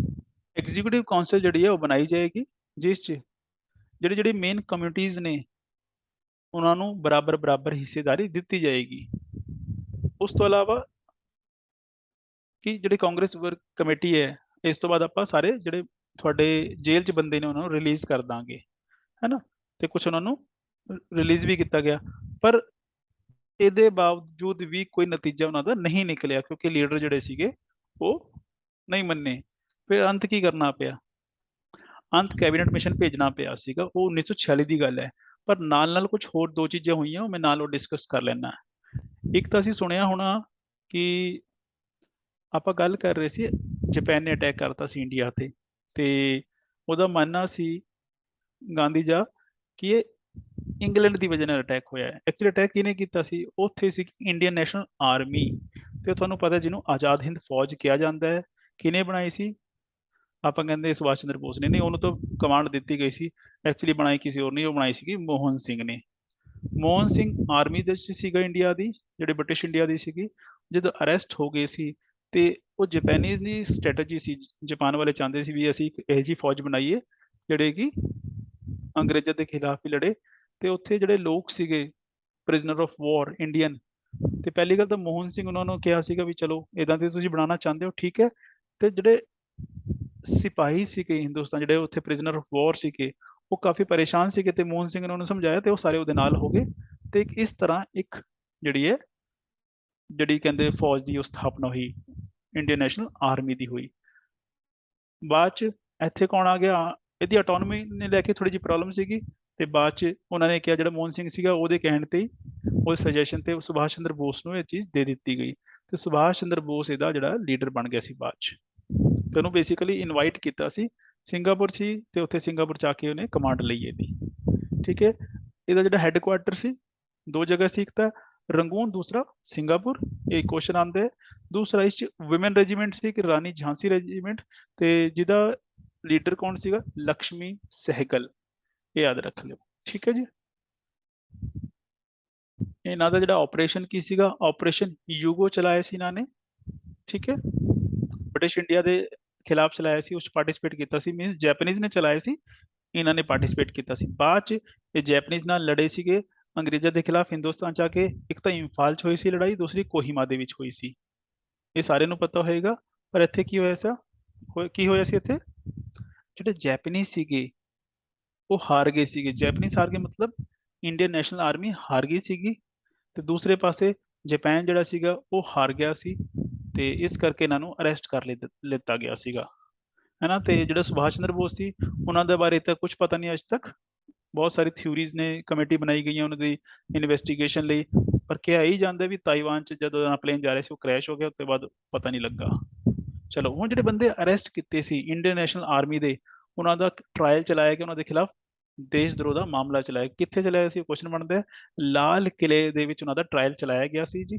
A: ਐਗਜ਼ੀਕਿਊਟਿਵ ਕਾਉਂਸਲ ਜਿਹੜੀ ਹੈ ਉਹ ਬਣਾਈ ਜਾਏਗੀ, ਜਿਸ 'ਚ ਜਿਹੜੀ ਜਿਹੜੀ ਮੇਨ ਕਮਿਊਨਿਟੀਜ਼ ਨੇ ਉਹਨਾਂ ਨੂੰ ਬਰਾਬਰ ਬਰਾਬਰ ਹਿੱਸੇਦਾਰੀ ਦਿੱਤੀ ਜਾਏਗੀ। ਉਸ ਤੋਂ ਇਲਾਵਾ ਕਿ ਜਿਹੜੀ ਕਾਂਗਰਸ ਵਰਕ ਕਮੇਟੀ ਹੈ, ਇਸ ਤੋਂ ਬਾਅਦ ਆਪਾਂ ਸਾਰੇ ਜਿਹੜੇ ਤੁਹਾਡੇ ਜੇਲ੍ਹ 'ਚ ਬੰਦੇ ਨੇ ਉਹਨਾਂ ਨੂੰ ਰਿਲੀਜ਼ ਕਰ ਦਾਂਗੇ, ਹੈ ਨਾ, ਤੇ ਕੁਝ ਉਹਨਾਂ ਨੂੰ ਰਿਲੀਜ਼ ਵੀ ਕੀਤਾ ਗਿਆ। ਪਰ ਇਹਦੇ ਬਾਵਜੂਦ ਵੀ ਕੋਈ ਨਤੀਜਾ ਉਹਨਾਂ ਦਾ ਨਹੀਂ ਨਿਕਲਿਆ, ਕਿਉਂਕਿ ਲੀਡਰ ਜਿਹੜੇ ਸੀਗੇ ਉਹ ਨਹੀਂ ਮੰਨੇ। ਫਿਰ ਅੰਤ ਕੀ ਕਰਨਾ ਪਿਆ, ਅੰਤ ਕੈਬਨਿਟ ਮਿਸ਼ਨ ਭੇਜਣਾ ਪਿਆ ਸੀਗਾ, ਉਹ 1946 ਦੀ ਗੱਲ ਹੈ। ਪਰ ਨਾਲ ਨਾਲ ਕੁਝ ਹੋਰ ਦੋ ਚੀਜ਼ਾਂ ਹੋਈਆਂ, ਉਹ ਮੈਂ ਨਾਲ ਉਹ ਡਿਸਕਸ ਕਰ ਲੈਣਾ। ਇੱਕ ਤਾਂ ਅਸੀਂ ਸੁਣਿਆ ਹੋਣਾ ਕਿ ਆਪਾਂ ਗੱਲ ਕਰ ਰਹੇ ਸੀ, ਜਾਪਾਨ ਨੇ ਅਟੈਕ ਕਰਤਾ ਸੀ ਇੰਡੀਆ ਤੇ ਉਹਦਾ ਮੰਨਣਾ ਸੀ ਗਾਂਧੀ ਜਾ ਕਿ ਇਹ ਇੰਗਲੈਂਡ ਦੀ ਵਜ੍ਹਾ ਨਾਲ ਅਟੈਕ ਹੋਇਆ ਹੈ। ਐਕਚੁਅਲੀ ਅਟੈਕ ਕਿਹਨੇ ਕੀਤਾ ਸੀ, ਉੱਥੇ ਸੀ ਇੰਡੀਅਨ ਨੈਸ਼ਨਲ ਆਰਮੀ, ਤੇ ਤੁਹਾਨੂੰ ਪਤਾ ਜਿਹਨੂੰ ਆਜ਼ਾਦ ਹਿੰਦ ਫੌਜ ਕਿਹਾ ਜਾਂਦਾ ਹੈ, ਕਿਹਨੇ ਬਣਾਈ ਸੀ, ਆਪਾਂ ਕਹਿੰਦੇ ਸੁਭਾਸ਼ ਚੰਦਰ ਬੋਸ ਨੇ, ਨਹੀਂ ਉਹਨੂੰ ਤਾਂ ਕਮਾਂਡ ਦਿੱਤੀ ਗਈ ਸੀ, ਐਕਚੁਅਲੀ ਬਣਾਈ ਕਿਸੇ ਹੋਰ ਨਹੀਂ, ਉਹ ਬਣਾਈ ਸੀਗੀ ਮੋਹਨ ਸਿੰਘ ਨੇ। ਮੋਹਨ ਸਿੰਘ ਆਰਮੀ ਦੇ ਵਿੱਚ ਸੀਗਾ ਇੰਡੀਆ ਦੀ, ਜਿਹੜੇ ਬ੍ਰਿਟਿਸ਼ ਇੰਡੀਆ ਦੀ ਸੀਗੀ। ਜਦੋਂ ਅਰੈਸਟ ਹੋ ਗਏ ਸੀ ਤੇ ਉਹ ਜਾਪਾਨੀਜ਼ ਦੀ ਸਟ੍ਰੈਟਜੀ ਸੀ, ਜਾਪਾਨ ਵਾਲੇ ਚਾਹੁੰਦੇ ਸੀ ਵੀ ਅਸੀਂ ਇੱਕ ਇਹੋ ਜਿਹੀ ਫੌਜ ਬਣਾਈਏ ਜਿਹੜੇ ਕਿ ਅੰਗਰੇਜ਼ਾਂ ਦੇ ਖਿਲਾਫ ਵੀ ਲੜੇ। ਤੇ ਉੱਥੇ ਜਿਹੜੇ ਲੋਕ ਸੀਗੇ ਪ੍ਰਿਜ਼ਨਰ ਆਫ ਵਾਰ ਇੰਡੀਅਨ, ਤੇ ਪਹਿਲੀ ਗੱਲ ਤਾਂ ਮੋਹਨ ਸਿੰਘ ਉਹਨਾਂ ਨੂੰ ਕਿਹਾ ਸੀਗਾ ਵੀ ਚਲੋ ਇਦਾਂ ਦੇ ਤੁਸੀਂ ਬਣਾਉਣਾ ਚਾਹੁੰਦੇ ਹੋ, ਠੀਕ ਹੈ। ਤੇ ਜਿਹੜੇ ਸਿਪਾਹੀ ਸੀਗੇ ਹਿੰਦੁਸਤਾਨ, ਜਿਹੜੇ ਉੱਥੇ ਪ੍ਰਿਜ਼ਨਰ ਆਫ ਵਾਰ ਸੀਗੇ, ਉਹ ਕਾਫੀ ਪਰੇਸ਼ਾਨ ਸੀਗੇ, ਤੇ ਮੋਹਨ ਸਿੰਘ ਨੇ ਉਹਨੂੰ ਸਮਝਾਇਆ ਤੇ ਉਹ ਸਾਰੇ ਉਹਦੇ ਨਾਲ ਹੋ ਗਏ। ਤੇ ਇਸ ਤਰ੍ਹਾਂ ਇੱਕ ਜਿਹੜੀ ਹੈ ਜਿਹੜੀ ਕਹਿੰਦੇ ਫੌਜ ਦੀ ਉਹ ਸਥਾਪਨਾ ਹੋਈ, ਇੰਡੀਅਨ ਨੈਸ਼ਨਲ ਆਰਮੀ ਦੀ ਹੋਈ। ਬਾਅਦ ਚ ਇੱਥੇ ਕੌਣ ਆ ਗਿਆ, ਇਹਦੀ ਆਟੋਨਮੀ ਨੇ ਲੈ ਕੇ ਥੋੜੀ ਜਿਹੀ ਪ੍ਰੋਬਲਮ ਸੀਗੀ, ਤੇ ਬਾਅਦ ਚ ਉਹਨਾਂ ਨੇ ਕਿਹਾ, ਜਿਹੜਾ ਮੋਹਨ ਸਿੰਘ ਸੀਗਾ ਉਹਦੇ ਕਹਿਣ ਤੇ ਹੀ, ਉਹਦੇ ਸੁਜੈਸ਼ਨ ਤੇ ਸੁਭਾਸ਼ ਚੰਦਰ ਬੋਸ ਨੂੰ ਇਹ ਚੀਜ਼ ਦੇ ਦਿੱਤੀ ਗਈ, ਤੇ ਸੁਭਾਸ਼ ਚੰਦਰ ਬੋਸ ਇਹਦਾ ਜਿਹੜਾ ਲੀਡਰ ਬਣ ਗਿਆ ਸੀ ਬਾਅਦ ਚ। ਤੇ ਉਹਨੂੰ ਬੇਸਿਕਲੀ ਇਨਵਾਈਟ ਕੀਤਾ ਸੀ, ਸਿੰਗਾਪੁਰ ਸੀ, ਤੇ ਉੱਥੇ ਸਿੰਗਾਪੁਰ ਚ ਆ ਕੇ ਉਹਨੇ ਕਮਾਂਡ ਲਈ ਇਹਦੀ, ਠੀਕ ਹੈ। ਇਹਦਾ ਜਿਹੜਾ ਹੈੱਡਕੁਆਟਰ ਸੀ ਦੋ ਜਗ੍ਹਾ ਸੀ, ਇੱਕ ਤਾਂ ਰੰਗੂਨ, ਦੂਸਰਾ ਸਿੰਗਾਪੁਰ। ਇਹ ਕੁਐਸਚਨ ਆਉਂਦਾ ਹੈ। ਦੂਸਰਾ ਇਸ ਚ ਵੂਮਨ ਰੈਜੀਮੈਂਟ ਸੀ, ਕਿ ਰਾਣੀ ਝਾਂਸੀ ਰੈਜੀਮੈਂਟ, ਤੇ ਜਿਹਦਾ ਲੀਡਰ ਕੌਣ ਸੀਗਾ, ਲక్ష్ਮੀ ਸਹਿਗਲ, ਇਹ ਯਾਦ ਰੱਖ ਲਿਓ, ਠੀਕ ਹੈ ਜੀ। ਇਹਨਾਂ ਦਾ ਜਿਹੜਾ ਆਪਰੇਸ਼ਨ ਕੀ ਸੀਗਾ, ਆਪਰੇਸ਼ਨ ਯੂਗੋ ਚਲਾਇਆ ਸੀ ਇਹਨਾਂ ਨੇ, ਠੀਕ ਹੈ, ਬ੍ਰਿਟਿਸ਼ ਇੰਡੀਆ ਦੇ ਖਿਲਾਫ ਚਲਾਇਆ ਸੀ, ਉਸ ਪਾਰਟਿਸਿਪੇਟ ਕੀਤਾ ਸੀ, ਮੀਨਸ ਜੈਪਨੀਜ਼ ਨੇ ਚਲਾਇਆ ਸੀ, ਇਹਨਾਂ ਨੇ ਪਾਰਟਿਸਿਪੇਟ ਕੀਤਾ ਸੀ। ਬਾਅਦ ਚ ਇਹ ਜੈਪਨੀਜ਼ ਨਾਲ ਲੜੇ ਸੀਗੇ ਅੰਗਰੇਜ਼ਾਂ ਦੇ ਖਿਲਾਫ ਹਿੰਦੁਸਤਾਨ ਚ ਆ ਕੇ, ਇੱਕ ਤਾਂ ਇੰਫਾਲ ਚ ਹੋਈ ਸੀ ਲੜਾਈ, ਦੂਸਰੀ ਕੋਹਿਮਾ ਦੇ ਵਿੱਚ ਹੋਈ ਸੀ, ਇਹ ਸਾਰਿਆਂ ਨੂੰ ਪਤਾ ਹੋਏਗਾ। ਪਰ ਇੱਥੇ ਕੀ ਹੋਇਆ ਸੀ, ਕੀ ਹੋਇਆ ਸੀ ਇੱਥੇ, ਜਿਹੜੇ ਜੈਪਨੀਜ਼ ਸੀਗੇ ਉਹ ਹਾਰ ਗਏ ਸੀਗੇ। ਜੈਪਨੀਜ਼ ਹਾਰ ਗਏ ਮਤਲਬ ਇੰਡੀਅਨ ਨੈਸ਼ਨਲ ਆਰਮੀ ਹਾਰ ਗਈ ਸੀਗੀ, ਤੇ ਦੂਸਰੇ ਪਾਸੇ ਜਾਪਾਨ ਜਿਹੜਾ ਸੀਗਾ ਉਹ ਹਾਰ ਗਿਆ ਸੀ, ਤੇ ਇਸ ਕਰਕੇ ਇਹਨਾਂ ਨੂੰ ਅਰੈਸਟ ਕਰ ਲਿੱਤਾ ਗਿਆ ਸੀਗਾ, ਹੈ ਨਾ। ਤੇ ਜਿਹੜਾ ਸੁਭਾਸ਼ ਚੰਦਰ ਬੋਸ ਸੀ, ਉਹਨਾਂ ਦੇ ਬਾਰੇ ਤਾਂ ਕੁਝ ਪਤਾ ਨਹੀਂ ਅੱਜ ਤੱਕ, ਬਹੁਤ ਸਾਰੀ ਥਿਊਰੀਜ਼ ਨੇ, ਕਮੇਟੀ ਬਣਾਈ ਗਈਆਂ ਉਹਨਾਂ ਦੀ ਇਨਵੈਸਟੀਗੇਸ਼ਨ ਲਈ, ਪਰ ਕਿਹਾ ਹੀ ਜਾਂਦਾ ਵੀ ਤਾਈਵਾਨ ਚ ਜਦੋਂ ਪਲੇਨ ਜਾ ਰਿਹਾ ਸੀ ਉਹ ਕ੍ਰੈਸ਼ ਹੋ ਗਿਆ, ਉਸ ਤੋਂ ਬਾਅਦ ਪਤਾ ਨਹੀਂ ਲੱਗਾ। ਚਲੋ ਹੁਣ ਜਿਹੜੇ ਬੰਦੇ ਅਰੈਸਟ ਕੀਤੇ ਸੀ ਇੰਡੀਅਨ ਨੈਸ਼ਨਲ ਆਰਮੀ ਦੇ, ਉਹਨਾਂ ਦਾ ਟ੍ਰਾਇਲ ਚਲਾਇਆ ਗਿਆ, ਉਹਨਾਂ ਦੇ ਖਿਲਾਫ ਦੇਸ਼ ਧਰੋਹ ਦਾ ਮਾਮਲਾ ਚਲਾਇਆ। ਕਿੱਥੇ ਚਲਾਇਆ ਸੀ, ਕੁਐਸਚਨ ਬਣਦਾ ਹੈ, ਲਾਲ ਕਿਲੇ ਦੇ ਵਿੱਚ ਉਹਨਾਂ ਦਾ ਟ੍ਰਾਇਲ ਚਲਾਇਆ ਗਿਆ ਸੀ ਜੀ।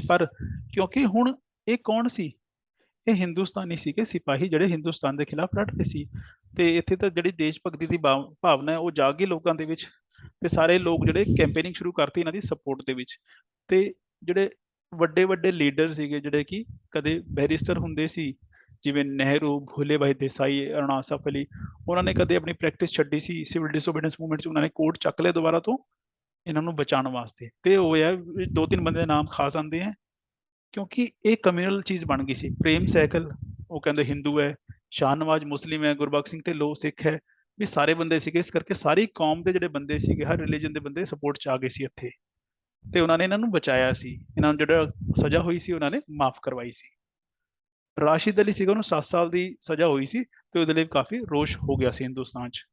A: ਪਰ ਕਿਉਂਕਿ ਹੁਣ ਇਹ ਕੌਣ ਸੀ, ਇਹ ਹਿੰਦੁਸਤਾਨੀ ਸੀਗੇ ਸਿਪਾਹੀ, ਜਿਹੜੇ ਹਿੰਦੁਸਤਾਨ ਦੇ ਖਿਲਾਫ ਲੜ ਰਹੇ ਸੀ, ਤੇ ਇੱਥੇ ਤਾਂ ਜਿਹੜੀ ਦੇਸ਼ ਭਗਤੀ ਦੀ ਭਾਵਨਾ ਹੈ ਉਹ ਜਾਗ ਗਈ ਲੋਕਾਂ ਦੇ ਵਿੱਚ, ਤੇ ਸਾਰੇ ਲੋਕ ਜਿਹੜੇ ਕੈਂਪੇਨਿੰਗ ਸ਼ੁਰੂ ਕਰਤੀ ਇਹਨਾਂ ਦੀ ਸਪੋਰਟ ਦੇ ਵਿੱਚ। ਤੇ ਜਿਹੜੇ ਵੱਡੇ ਵੱਡੇ ਲੀਡਰ ਸੀਗੇ, ਜਿਹੜੇ ਕਿ ਕਦੇ ਬੈਰਿਸਟਰ ਹੁੰਦੇ ਸੀ, ਜਿਵੇਂ ਨਹਿਰੂ, ਭੂਲੇ ਭਾਈ ਦੇਸਾਈ, ਅਰੁਣਾ ਆਸਫ ਅਲੀ, ਉਹਨਾਂ ਨੇ ਕਦੇ ਆਪਣੀ ਪ੍ਰੈਕਟਿਸ ਛੱਡੀ ਸੀ ਸਿਵਲ ਡਿਸਓਬੀਡੀਐਂਸ ਮੂਵਮੈਂਟ 'ਚ, ਉਹਨਾਂ ਨੇ ਕੋਰਟ ਚੱਕ ਲਿਆ ਦੁਬਾਰਾ ਤੋਂ ਇਹਨਾਂ ਨੂੰ ਬਚਾਉਣ ਵਾਸਤੇ। ਤੇ ਉਹ ਹੈ ਦੋ ਤਿੰਨ ਬੰਦੇ ਦੇ ਨਾਮ ਖਾਸ ਆਉਂਦੇ ਹੈ, ਕਿਉਂਕਿ ਇਹ ਕਮਿਊਨਲ ਚੀਜ਼ ਬਣ ਗਈ ਸੀ। ਪ੍ਰੇਮ ਸੈਕਲ ਉਹ ਕਹਿੰਦੇ ਹਿੰਦੂ ਹੈ, ਸ਼ਾਹਨਵਾਜ਼ ਮੁਸਲਿਮ ਹੈ, ਗੁਰਬਖਸ਼ ਸਿੰਘ ਢਿੱਲੋਂ ਸਿੱਖ ਹੈ, ਵੀ ਸਾਰੇ ਬੰਦੇ ਸੀਗੇ, ਇਸ ਕਰਕੇ ਸਾਰੀ ਕੌਮ ਦੇ ਜਿਹੜੇ ਬੰਦੇ ਸੀਗੇ, ਹਰ ਰਿਲੀਜਨ ਦੇ ਬੰਦੇ ਸਪੋਰਟ 'ਚ ਆ ਗਏ ਸੀ ਇੱਥੇ, ਤੇ ਉਹਨਾਂ ਨੇ ਇਹਨਾਂ ਨੂੰ ਬਚਾਇਆ ਸੀ। ਇਹਨਾਂ ਨੂੰ ਜਿਹੜਾ ਸਜ਼ਾ ਹੋਈ ਸੀ ਉਹਨਾਂ ਨੇ ਮਾਫ ਕਰਵਾਈ ਸੀ। ਰਾਸ਼ਿਦ ਅਲੀ ਸੀਗਾ, ਉਹਨੂੰ 7 ਸਾਲ ਦੀ ਸਜ਼ਾ ਹੋਈ ਸੀ, ਤੇ ਉਹਦੇ ਲਈ ਕਾਫੀ ਰੋਸ਼ ਹੋ ਗਿਆ ਸੀ ਹਿੰਦੁਸਤਾਨ 'ਚ।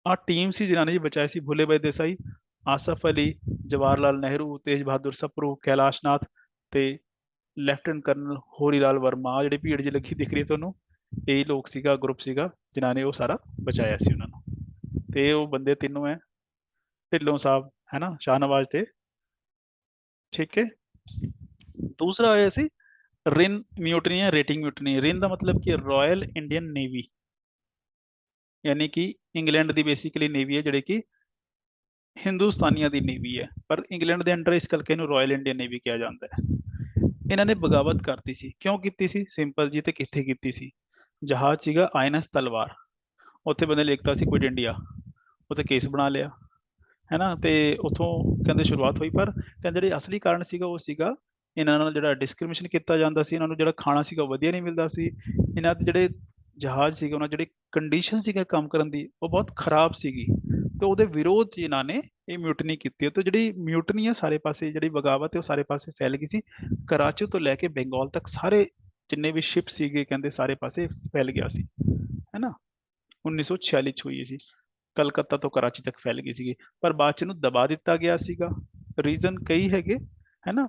A: ਆਹ ਟੀਮ ਸੀ ਜਿਨ੍ਹਾਂ ਨੇ ਜੀ ਬਚਾਇਆ ਸੀ, ਭੁੱਲੇ ਭਾਈ ਦੇਸਾਈ, ਆਸਫ ਅਲੀ, ਜਵਾਹਰ ਲਾਲ ਨਹਿਰੂ, ਤੇਜ ਬਹਾਦਰ ਸਪਰੂ, ਕੈਲਾਸ਼ ਨਾਥ, ਤੇ ਲੈਫਟੀਨੈਂਟ ਕਰਨਲ ਹੋਰੀ ਲਾਲ ਵਰਮਾ। ਆਹ ਜਿਹੜੀ ਭੀੜ ਜੀ ਲੱਗੀ ਦਿਖ ਰਹੀ ਹੈ ਤੁਹਾਨੂੰ, ਇਹੀ ਲੋਕ ਸੀਗਾ, ਗਰੁੱਪ ਸੀਗਾ ਜਿਨ੍ਹਾਂ ਨੇ ਉਹ ਸਾਰਾ ਬਚਾਇਆ ਸੀ ਉਹਨਾਂ ਨੂੰ। ਤੇ ਉਹ ਬੰਦੇ ਤਿੰਨੋਂ ਹੈ, ਢਿੱਲੋਂ ਸਾਹਿਬ, है ना, शाहनवाज थे। ठीक है। दूसरा आया सी रिन म्यूटनी या रेटिंग म्यूटनी। रिन का मतलब कि रॉयल इंडियन नेवी, यानी कि इंग्लैंड की बेसिकली नेवी है ਜਿਹੜੀ कि ਹਿੰਦੁਸਤਾਨੀਆਂ ਦੀ नेवी है, पर इंग्लैंड के अंडर इस करके ਇਹਨੂੰ रॉयल इंडियन नेवी ਕਿਹਾ ਜਾਂਦਾ ਹੈ। ਇਹਨਾਂ ਨੇ ਬਗਾਵਤ ਕਰਤੀ ਸੀ, ਕਿਉਂ ਕੀਤੀ ਸੀ? ਸਿੰਪਲ ਜੀ, ਤੇ ਕਿੱਥੇ ਕੀਤੀ ਸੀ? ਜਹਾਜ਼ ਸੀਗਾ ਆਈਐਨਐਸ ਤਲਵਾਰ, ਉੱਥੇ ਬੰਦੇ ਲਿਖਤਾ ਸੀ ਕੁਇਟ ਇੰਡੀਆ, ਉੱਥੇ ਕੇਸ ਬਣਾ ਲਿਆ, ਹੈ ਨਾ। ਤੇ ਉੱਥੋਂ ਕਹਿੰਦੇ ਸ਼ੁਰੂਆਤ ਹੋਈ, ਪਰ ਕਹਿੰਦੇ ਜਿਹੜੇ ਅਸਲੀ ਕਾਰਨ ਸੀਗਾ ਉਹ ਸੀਗਾ ਇਹਨਾਂ ਨਾਲ ਜਿਹੜਾ ਡਿਸਕ੍ਰਿਮੀਨੇਸ਼ਨ ਕੀਤਾ ਜਾਂਦਾ ਸੀ, ਇਹਨਾਂ ਨੂੰ ਜਿਹੜਾ ਖਾਣਾ ਸੀਗਾ ਉਹ ਵਧੀਆ ਨਹੀਂ ਮਿਲਦਾ ਸੀ, ਇਹਨਾਂ ਦੇ ਜਿਹੜੇ ਜਹਾਜ਼ ਸੀਗੇ ਉਹਨਾਂ ਜਿਹੜੀ ਕੰਡੀਸ਼ਨ ਸੀਗਾ ਕੰਮ ਕਰਨ ਦੀ ਉਹ ਬਹੁਤ ਖਰਾਬ ਸੀਗੀ, ਤੇ ਉਹਦੇ ਵਿਰੋਧ 'ਚ ਇਹਨਾਂ ਨੇ ਇਹ ਮਿਊਟਨੀ ਕੀਤੀ ਹੈ। ਤੇ ਜਿਹੜੀ ਮਿਊਟਨੀ ਹੈ ਸਾਰੇ ਪਾਸੇ, ਜਿਹੜੀ ਬਗਾਵਤ ਹੈ ਉਹ ਸਾਰੇ ਪਾਸੇ ਫੈਲ ਗਈ ਸੀ, ਕਰਾਚੀ ਤੋਂ ਲੈ ਕੇ ਬੰਗਾਲ ਤੱਕ ਸਾਰੇ ਜਿੰਨੇ ਵੀ ਸ਼ਿਪ ਸੀਗੇ ਕਹਿੰਦੇ ਸਾਰੇ ਪਾਸੇ ਫੈਲ ਗਿਆ ਸੀ, ਹੈ ਨਾ। 1946 ਚ ਹੋਈ ਸੀ, ਕਲਕੱਤਾ ਤੋਂ ਕਰਾਚੀ ਤੱਕ ਫੈਲ ਗਈ ਸੀਗੀ, ਪਰ ਬਾਅਦ ਚ ਇਹਨੂੰ ਦਬਾ ਦਿੱਤਾ ਗਿਆ ਸੀਗਾ। ਰੀਜ਼ਨ ਕਈ ਹੈਗੇ, ਹੈ ਨਾ।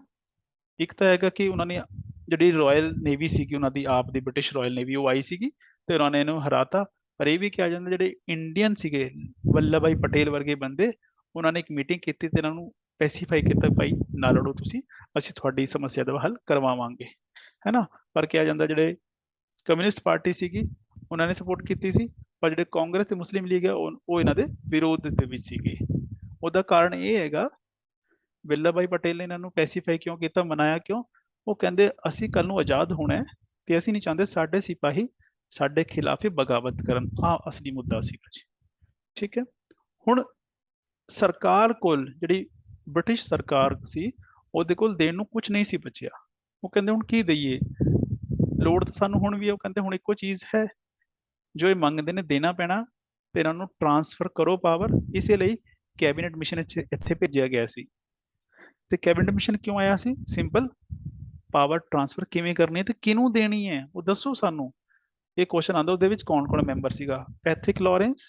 A: ਇੱਕ ਤਾਂ ਹੈਗਾ ਕਿ ਉਹਨਾਂ ਨੇ ਜਿਹੜੀ ਰਾਇਲ ਨੇਵੀ ਸੀਗੀ ਉਹਨਾਂ ਦੀ ਆਪ ਦੀ ਬ੍ਰਿਟਿਸ਼ ਰਾਇਲ ਨੇਵੀ ਉਹ ਆਈ ਸੀਗੀ ਤੇ ਉਹਨਾਂ ਨੇ ਇਹਨੂੰ ਹਰਾਤਾ। ਪਰ ਇਹ ਵੀ ਕਿਹਾ ਜਾਂਦਾ ਜਿਹੜੇ ਇੰਡੀਅਨ ਸੀਗੇ ਵੱਲਭ ਭਾਈ ਪਟੇਲ ਵਰਗੇ ਬੰਦੇ, ਉਹਨਾਂ ਨੇ ਇੱਕ ਮੀਟਿੰਗ ਕੀਤੀ ਤੇ ਇਹਨਾਂ ਨੂੰ ਸਪੈਸੀਫਾਈ ਕੀਤਾ, ਭਾਈ ਨਾ ਲੜੋ ਤੁਸੀਂ, ਅਸੀਂ ਤੁਹਾਡੀ ਸਮੱਸਿਆ ਦਾ ਹੱਲ ਕਰਵਾਵਾਂਗੇ, ਹੈ ਨਾ। ਪਰ ਕਿਹਾ ਜਾਂਦਾ ਜਿਹੜੇ ਕਮਿਊਨਿਸਟ ਪਾਰਟੀ ਸੀਗੀ ਉਹਨਾਂ ਨੇ ਸਪੋਰਟ ਕੀਤੀ ਸੀ, ਪਰ ਜਿਹੜੇ ਕਾਂਗਰਸ ਤੇ ਮੁਸਲਿਮ ਲੀਗ ਹੈ ਉਹ ਇਹਨਾਂ ਦੇ ਵਿਰੋਧ ਦੇ ਵਿੱਚ ਸੀਗੇ। ਉਹਦਾ ਕਾਰਨ ਇਹ ਹੈਗਾ ਵੱਲਭ ਭਾਈ ਪਟੇਲ ਨੇ ਇਹਨਾਂ ਨੂੰ ਪੈਸੀਫਾਈ ਕਿਉਂ ਕੀਤਾ, ਮਨਾਇਆ ਕਿਉਂ? ਉਹ ਕਹਿੰਦੇ ਅਸੀਂ ਕੱਲ ਨੂੰ ਆਜ਼ਾਦ ਹੋਣਾ ਹੈ ਤੇ ਅਸੀਂ ਨਹੀਂ ਚਾਹੁੰਦੇ ਸਾਡੇ ਸਿਪਾਹੀ ਸਾਡੇ ਖਿਲਾਫ ਹੀ ਬਗਾਵਤ ਕਰਨ। ਆਹ ਅਸਲੀ ਮੁੱਦਾ ਸੀਗਾ ਜੀ। ਠੀਕ ਹੈ। ਹੁਣ ਸਰਕਾਰ ਕੋਲ ਜਿਹੜੀ ਬ੍ਰਿਟਿਸ਼ ਸਰਕਾਰ ਸੀ ਉਹਦੇ ਕੋਲ ਦੇਣ ਨੂੰ ਕੁਝ ਨਹੀਂ ਸੀ ਬਚਿਆ। ਉਹ ਕਹਿੰਦੇ ਹੁਣ ਕੀ ਦਈਏ, ਲੋੜ ਤਾਂ ਸਾਨੂੰ ਹੁਣ ਵੀ ਹੈ। ਉਹ ਕਹਿੰਦੇ ਹੁਣ ਇੱਕੋ ਚੀਜ਼ ਹੈ ਜੋ ਇਹ ਮੰਗਦੇ ਨੇ, ਦੇਣਾ ਪੈਣਾ ਤੇ ਇਹਨਾਂ ਨੂੰ ਟ੍ਰਾਂਸਫਰ ਕਰੋ ਪਾਵਰ। ਇਸੇ ਲਈ ਕੈਬਨਿਟ ਮਿਸ਼ਨ ਇੱਥੇ ਭੇਜਿਆ ਗਿਆ ਸੀ। ਤੇ ਕੈਬਨਿਟ ਮਿਸ਼ਨ ਕਿਉਂ ਆਇਆ ਸੀ? ਸਿੰਪਲ, ਪਾਵਰ ਟ੍ਰਾਂਸਫਰ ਕਿਵੇਂ ਕਰਨੀ ਹੈ ਤੇ ਕਿਹਨੂੰ ਦੇਣੀ ਹੈ ਉਹ ਦੱਸੋ ਸਾਨੂੰ। ਇਹ ਕੁਐਸਚਨ ਆਉਂਦਾ। ਉਹਦੇ ਵਿੱਚ ਕੌਣ ਕੌਣ ਮੈਂਬਰ ਸੀਗਾ? ਪੈਥਿਕ ਲਾਰੈਂਸ,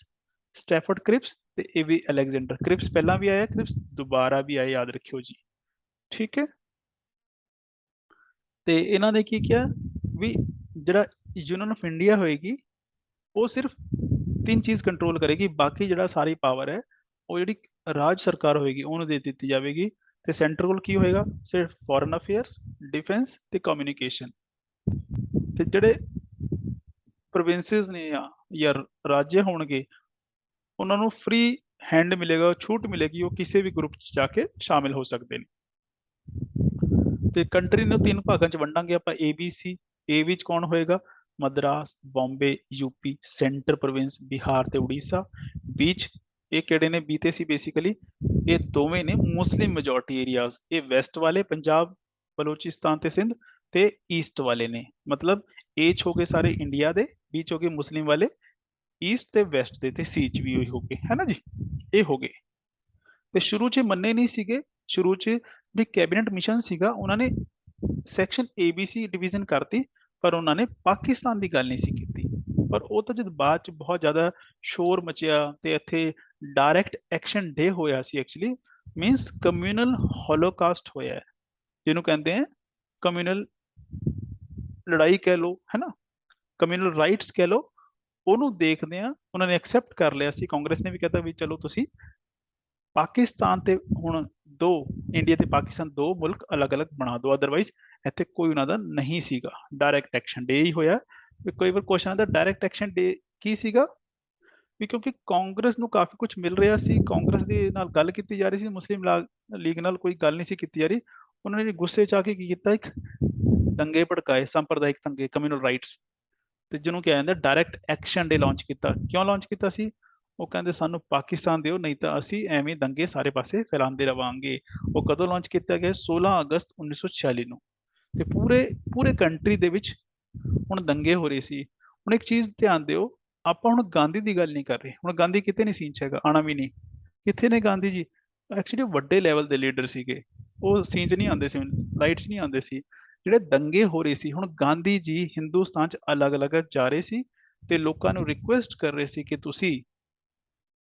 A: ਸਟੈਫਰਡ ਕ੍ਰਿਪਸ ਤੇ ਏਵੀ ਅਲੈਗਜ਼ੈਂਡਰ। ਕ੍ਰਿਪਸ ਪਹਿਲਾਂ ਵੀ ਆਇਆ, ਕ੍ਰਿਪਸ ਦੁਬਾਰਾ ਵੀ ਆਇਆ, ਯਾਦ ਰੱਖਿਓ ਜੀ। ਠੀਕ ਹੈ। ਤੇ ਇਹਨਾਂ ਨੇ ਕੀ ਕਿਹਾ ਵੀ ਜਿਹੜਾ ਯੂਨੀਅਨ ਆਫ ਇੰਡੀਆ ਹੋਏਗੀ ਉਹ ਸਿਰਫ 3 ਚੀਜ਼ ਕੰਟਰੋਲ ਕਰੇਗੀ, ਬਾਕੀ ਜਿਹੜਾ ਸਾਰੀ ਪਾਵਰ ਹੈ ਉਹ ਜਿਹੜੀ ਰਾਜ ਸਰਕਾਰ ਹੋਏਗੀ ਉਹਨੂੰ ਦੇ ਦਿੱਤੀ ਜਾਵੇਗੀ। ਤੇ ਸੈਂਟਰ ਕੋਲ ਕੀ ਹੋਏਗਾ? ਸਿਰਫ ਫੋਰਨ ਅਫੇਅਰਸ, ਡਿਫੈਂਸ ਤੇ ਕਮਿਊਨੀਕੇਸ਼ਨ। ਤੇ ਜਿਹੜੇ ਪ੍ਰੋਵਿੰਸਿਸ ਨੇ ਜਾਂ ਰਾਜ ਹੋਣਗੇ ਉਹਨਾਂ ਨੂੰ ਫ੍ਰੀ ਹੈਂਡ ਮਿਲੇਗਾ, ਛੂਟ ਮਿਲੇਗੀ, ਉਹ ਕਿਸੇ ਵੀ ਗਰੁੱਪ 'ਚ ਜਾ ਕੇ ਸ਼ਾਮਿਲ ਹੋ ਸਕਦੇ ਨੇ। ਤੇ ਕੰਟਰੀ ਨੂੰ 3 ਭਾਗਾਂ 'ਚ ਵੰਡਾਂਗੇ ਆਪਾਂ, ABC। ਏ ਵਿੱਚ ਕੌਣ ਹੋਏਗਾ? Madras, Bombay, UP, centre province, Bihar ਤੇ ਉੜੀਸਾ। ਵਿੱਚ ਇਹ ਕਿਹੜੇ ਨੇ? ਬੀ ਤੇ ਸੀ ਬੇਸਿਕਲੀ ਇਹ ਦੋਵੇਂ ਨੇ ਮੁਸਲਿਮ ਮੈਜੋਰਟੀ ਏਰੀਆਜ਼। ਇਹ ਵੈਸਟ ਵਾਲੇ ਪੰਜਾਬ, ਬਲੋਚਿਸਤਾਨ ਤੇ ਸਿੰਧ, ਤੇ ਈਸਟ ਵਾਲੇ ਨੇ, ਮਤਲਬ ਏ 'ਚ ਹੋ ਗਏ ਸਾਰੇ ਇੰਡੀਆ ਦੇ, ਬੀ 'ਚ ਹੋ ਗਏ ਮੁਸਲਿਮ ਵਾਲੇ, ਈਸਟ ਤੇ ਵੈਸਟ ਦੇ, ਤੇ ਸੀ 'ਚ ਵੀ ਉਹੀ ਹੋ ਗਏ, ਹੈ ਨਾ ਜੀ। ਇਹ ਹੋ ਗਏ। ਤੇ ਸ਼ੁਰੂ 'ਚ ਮੰਨੇ ਨਹੀਂ ਸੀਗੇ। ਸ਼ੁਰੂ 'ਚ ਜਿਹੜੀ ਕੈਬਨਿਟ ਮਿਸ਼ਨ ਸੀਗਾ ਉਹਨਾਂ ਨੇ ਸੈਕਸ਼ਨ ABC ਡਿਵੀਜ਼ਨ ਕਰਤੀ, ਪਰ ਉਹਨਾਂ ਨੇ ਪਾਕਿਸਤਾਨ ਦੀ ਗੱਲ ਨਹੀਂ ਸੀ ਕੀਤੀ। ਪਰ ਉਹ ਤਾਂ ਜਦ ਬਾਅਦ 'ਚ ਬਹੁਤ ਜ਼ਿਆਦਾ ਸ਼ੋਰ ਮਚਿਆ ਤੇ ਇੱਥੇ ਡਾਇਰੈਕਟ ਐਕਸ਼ਨ ਡੇ ਹੋਇਆ ਸੀ। ਐਕਚੁਅਲੀ ਮੀਨਸ ਕਮਿਊਨਲ ਹੋਲੋਕਾਸਟ ਹੋਇਆ ਹੈ, ਜਿਹਨੂੰ ਕਹਿੰਦੇ ਆ ਕਮਿਊਨਲ ਲੜਾਈ ਕਹਿ ਲਓ, ਹੈ ਨਾ, ਕਮਿਊਨਲ ਰਾਈਟਸ ਕਹਿ ਲਓ। ਉਹਨੂੰ ਦੇਖਦੇ ਆ ਉਹਨਾਂ ਨੇ ਐਕਸੈਪਟ ਕਰ ਲਿਆ ਸੀ। ਕਾਂਗਰਸ ਨੇ ਵੀ ਕਹਿਤਾ ਵੀ ਚਲੋ ਤੁਸੀਂ ਪਾਕਿਸਤਾਨ ਤੇ ਹੁਣ ਦੋ, ਇੰਡੀਆ ਤੇ ਪਾਕਿਸਤਾਨ ਦੋ ਮੁਲਕ ਅਲੱਗ-ਅਲੱਗ ਬਣਾ ਦਿਓ, ਅਦਰਵਾਈਜ਼ ਇੱਥੇ ਕੋਈ ਉਹਨਾਂ ਦਾ ਨਹੀਂ ਸੀਗਾ। ਡਾਇਰੈਕਟ ਐਕਸ਼ਨ ਡੇ ਹੀ ਹੋਇਆ। ਵੀ ਕੋਈ ਵਾਰ ਕੁਐਸਚਨ ਆਉਂਦਾ ਡਾਇਰੈਕਟ ਐਕਸ਼ਨ ਡੇ ਕੀ ਸੀਗਾ? ਵੀ ਕਿਉਂਕਿ ਕਾਂਗਰਸ ਨੂੰ ਕਾਫੀ ਕੁਝ ਮਿਲ ਰਿਹਾ ਸੀ, ਕਾਂਗਰਸ ਦੇ ਨਾਲ ਗੱਲ ਕੀਤੀ ਜਾ ਰਹੀ ਸੀ, ਮੁਸਲਿਮ ਲੀਗ ਨਾਲ ਕੋਈ ਗੱਲ ਨਹੀਂ ਸੀ ਕੀਤੀ ਜਾ ਰਹੀ। ਉਹਨਾਂ ਨੇ ਗੁੱਸੇ 'ਚ ਆ ਕੇ ਕੀ ਕੀਤਾ, ਇੱਕ ਦੰਗੇ ਭੜਕਾਏ, ਸੰਪਰਦਾਇਕ ਦੰਗੇ, ਕਮਿਊਨਲ ਰਾਈਟਸ, ਤੇ ਜਿਹਨੂੰ ਕਿਹਾ ਜਾਂਦਾ ਡਾਇਰੈਕਟ ਐਕਸ਼ਨ ਡੇ ਲਾਂਚ ਕੀਤਾ। ਕਿਉਂ ਲਾਂਚ ਕੀਤਾ ਸੀ? ਉਹ ਕਹਿੰਦੇ ਸਾਨੂੰ ਪਾਕਿਸਤਾਨ ਦਿਓ, ਨਹੀਂ ਤਾਂ ਅਸੀਂ ਐਵੇਂ ਦੰਗੇ ਸਾਰੇ ਪਾਸੇ ਫੈਲਾਉਂਦੇ ਰਵਾਂਗੇ। ਉਹ ਕਦੋਂ ਲਾਂਚ ਕੀਤਾ ਗਿਆ? 16 ਅਗਸਤ 1946 ਨੂੰ। ਤੇ ਪੂਰੇ ਕੰਟਰੀ ਦੇ ਵਿੱਚ ਹੁਣ ਦੰਗੇ ਹੋ ਰਹੇ ਸੀ। ਹੁਣ ਇੱਕ ਚੀਜ਼ ਧਿਆਨ ਦਿਓ, ਆਪਾਂ ਹੁਣ ਗਾਂਧੀ ਦੀ ਗੱਲ ਨਹੀਂ ਕਰ ਰਹੇ। ਹੁਣ ਗਾਂਧੀ ਕਿਤੇ ਨਹੀਂ ਸੀਨ 'ਚ ਹੈਗਾ, ਆਣਾ ਵੀ ਨਹੀਂ। ਕਿੱਥੇ ਨੇ ਗਾਂਧੀ ਜੀ? ਐਕਚੁਅਲੀ ਵੱਡੇ ਲੈਵਲ ਦੇ ਲੀਡਰ ਸੀਗੇ, ਉਹ ਸੀਨ 'ਚ ਨਹੀਂ ਆਉਂਦੇ ਸੀ, ਲਾਈਟ 'ਚ ਨਹੀਂ ਆਉਂਦੇ ਸੀ। ਜਿਹੜੇ ਦੰਗੇ ਹੋ ਰਹੇ ਸੀ, ਹੁਣ ਗਾਂਧੀ ਜੀ ਹਿੰਦੁਸਤਾਨ 'ਚ ਅਲੱਗ-ਅਲੱਗ ਜਾ ਰਹੇ ਸੀ ਤੇ ਲੋਕਾਂ ਨੂੰ ਰਿਕੁਐਸਟ ਕਰ ਰਹੇ ਸੀ ਕਿ ਤੁਸੀਂ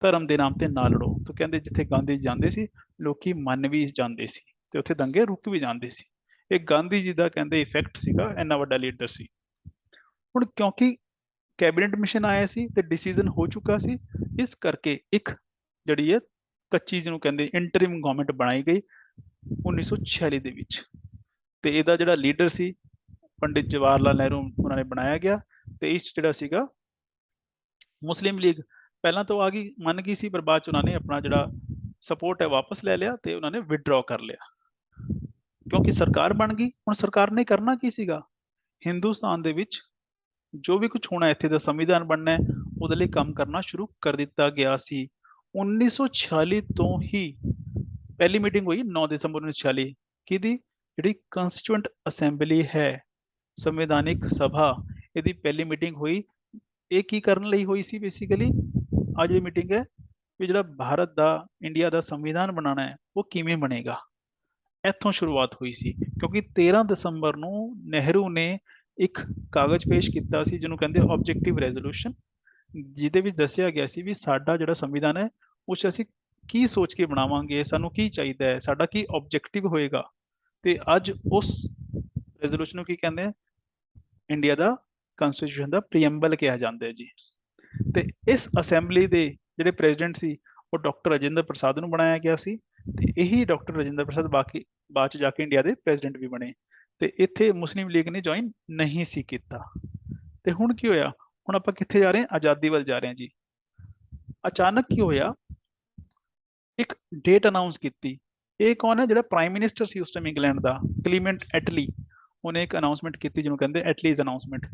A: ਧਰਮ ਦੇ ਨਾਮ ਤੇ ਨਾ ਲੜੋ। ਤਾਂ ਕਹਿੰਦੇ ਜਿੱਥੇ ਗਾਂਧੀ ਜਾਂਦੇ ਸੀ ਲੋਕੀ ਮੰਨ ਵੀ ਜਾਂਦੇ ਸੀ ਤੇ ਉੱਥੇ ਦੰਗੇ ਰੁਕ ਵੀ ਜਾਂਦੇ ਸੀ। ਇਹ ਗਾਂਧੀ ਜੀ ਦਾ ਕਹਿੰਦੇ ਇਫੈਕਟ ਸੀਗਾ, ਇੰਨਾ ਵੱਡਾ ਲੀਡਰ ਸੀ। ਹੁਣ ਕਿਉਂਕਿ ਕੈਬਨਿਟ ਮਿਸ਼ਨ ਆਇਆ ਸੀ ਤੇ ਡਿਸੀਜਨ ਹੋ ਚੁੱਕਾ ਸੀ, ਇਸ ਕਰਕੇ ਇੱਕ ਜਿਹੜੀ ਹੈ ਕੱਚੀ ਜਿਹਨੂੰ ਕਹਿੰਦੇ ਇੰਟਰਿਮ ਗਵਰਨਮੈਂਟ ਬਣਾਈ ਗਈ 1946 ਦੇ ਵਿੱਚ। ਤੇ ਇਹਦਾ ਜਿਹੜਾ ਲੀਡਰ ਸੀ ਪੰਡਿਤ ਜਵਾਹਰ ਲਾਲ ਨਹਿਰੂ ਉਹਨਾਂ ਨੇ ਬਣਾਇਆ ਗਿਆ। ਤੇ ਇਸ 'ਚ ਜਿਹੜਾ ਸੀਗਾ ਮੁਸਲਿਮ ਲੀਗ ਪਹਿਲਾਂ ਤੋਂ ਆ ਗਈ, ਮੰਨ ਗਈ ਸੀ, ਪਰ ਬਾਅਦ ਚ ਉਹਨਾਂ ਨੇ ਆਪਣਾ ਜਿਹੜਾ ਸਪੋਰਟ ਹੈ ਵਾਪਸ ਲੈ ਲਿਆ ਤੇ ਉਹਨਾਂ ਨੇ ਵਿਦਡਰਾ ਕਰ ਲਿਆ, ਕਿਉਂਕਿ ਸਰਕਾਰ ਬਣ ਗਈ। ਹੁਣ ਸਰਕਾਰ ਨੇ ਕਰਨਾ ਕੀ ਸੀਗਾ, ਹਿੰਦੁਸਤਾਨ ਦੇ ਵਿੱਚ ਜੋ ਵੀ ਕੁਝ ਹੋਣਾ, ਇੱਥੇ ਦਾ ਸੰਵਿਧਾਨ ਬਣਨਾ ਹੈ, ਉਹਦੇ ਲਈ ਕੰਮ ਕਰਨਾ ਸ਼ੁਰੂ ਕਰ ਦਿੱਤਾ ਗਿਆ ਸੀ। 1946 ਤੋਂ ਹੀ ਪਹਿਲੀ ਮੀਟਿੰਗ ਹੋਈ 9 ਦਸੰਬਰ 1946, ਕਿਹਦੀ, ਜਿਹੜੀ ਕੰਸਟੀਚੂਐਂਟ ਅਸੈਂਬਲੀ ਹੈ, ਸੰਵਿਧਾਨਿਕ ਸਭਾ, ਇਹਦੀ ਪਹਿਲੀ ਮੀਟਿੰਗ ਹੋਈ। ਇਹ ਕੀ ਕਰਨ ਲਈ ਹੋਈ ਸੀ ਬੇਸਿਕਲੀ, ਅੱਜ ਦੀ ਮੀਟਿੰਗ ਹੈ ਵੀ ਜਿਹੜਾ ਭਾਰਤ ਦਾ, ਇੰਡੀਆ ਦਾ ਸੰਵਿਧਾਨ ਬਣਾਉਣਾ ਹੈ ਉਹ ਕਿਵੇਂ ਬਣੇਗਾ, ਇੱਥੋਂ ਸ਼ੁਰੂਆਤ ਹੋਈ ਸੀ। ਕਿਉਂਕਿ 13 ਦਸੰਬਰ ਨੂੰ ਨਹਿਰੂ ਨੇ ਇੱਕ ਕਾਗਜ਼ ਪੇਸ਼ ਕੀਤਾ ਸੀ ਜਿਹਨੂੰ ਕਹਿੰਦੇ ਆਬਜੈਕਟਿਵ ਰੈਜ਼ੋਲੂਸ਼ਨ, ਜਿਹਦੇ ਵਿੱਚ ਦੱਸਿਆ ਗਿਆ ਸੀ ਵੀ ਸਾਡਾ ਜਿਹੜਾ ਸੰਵਿਧਾਨ ਹੈ ਉਸ 'ਚ ਅਸੀਂ ਕੀ ਸੋਚ ਕੇ ਬਣਾਵਾਂਗੇ, ਸਾਨੂੰ ਕੀ ਚਾਹੀਦਾ ਹੈ, ਸਾਡਾ ਕੀ ਆਬਜੈਕਟਿਵ ਹੋਏਗਾ। ਤੇ ਅੱਜ ਉਸ ਰੈਜ਼ੋਲੂਸ਼ਨ ਨੂੰ ਕੀ ਕਹਿੰਦੇ ਆ, ਇੰਡੀਆ ਦਾ ਕਨਸਟੀਟਿਊਸ਼ਨ ਦਾ ਪ੍ਰੀਐਂਬਲ ਕਿਹਾ ਜਾਂਦਾ ਹੈ ਜੀ। ਤੇ ਇਸ ਅਸੈਂਬਲੀ ਦੇ ਜਿਹੜੇ ਪ੍ਰੈਜ਼ੀਡੈਂਟ ਸੀ ਉਹ ਡਾਕਟਰ ਰਾਜਿੰਦਰ ਪ੍ਰਸਾਦ ਨੂੰ ਬਣਾਇਆ ਗਿਆ ਸੀ। ਤੇ ਇਹੀ ਡਾਕਟਰ ਰਾਜਿੰਦਰ ਪ੍ਰਸਾਦ ਬਾਅਦ ਚ ਜਾ ਕੇ ਇੰਡੀਆ ਦੇ ਪ੍ਰੈਜ਼ੀਡੈਂਟ ਵੀ ਬਣੇ। ਤੇ ਇੱਥੇ ਮੁਸਲਿਮ ਲੀਗ ਨੇ ਜੁਆਇਨ ਨਹੀਂ ਸੀ ਕੀਤਾ। ਤੇ ਹੁਣ ਕੀ ਹੋਇਆ, ਹੁਣ ਆਪਾਂ ਕਿੱਥੇ ਜਾ ਰਹੇ ਹਾਂ, ਆਜ਼ਾਦੀ ਵੱਲ ਜਾ ਰਹੇ ਹਾਂ ਜੀ। ਅਚਾਨਕ ਕੀ ਹੋਇਆ, ਇੱਕ ਡੇਟ ਅਨਾਉਂਸ ਕੀਤੀ। ਇਹ ਕੌਣ ਹੈ, ਜਿਹੜਾ ਪ੍ਰਾਈਮ ਮਿਨਿਸਟਰ ਸੀ ਉਸ ਟਾਈਮ ਇੰਗਲੈਂਡ ਦਾ, ਕਲੀਮੈਂਟ ਐਟਲੀ, ਉਹਨੇ ਇੱਕ ਅਨਾਉਂਸਮੈਂਟ ਕੀਤੀ ਜਿਹਨੂੰ ਕਹਿੰਦੇ ਐਟਲੀਜ਼ ਅਨਾਉਂਸਮੈਂਟ।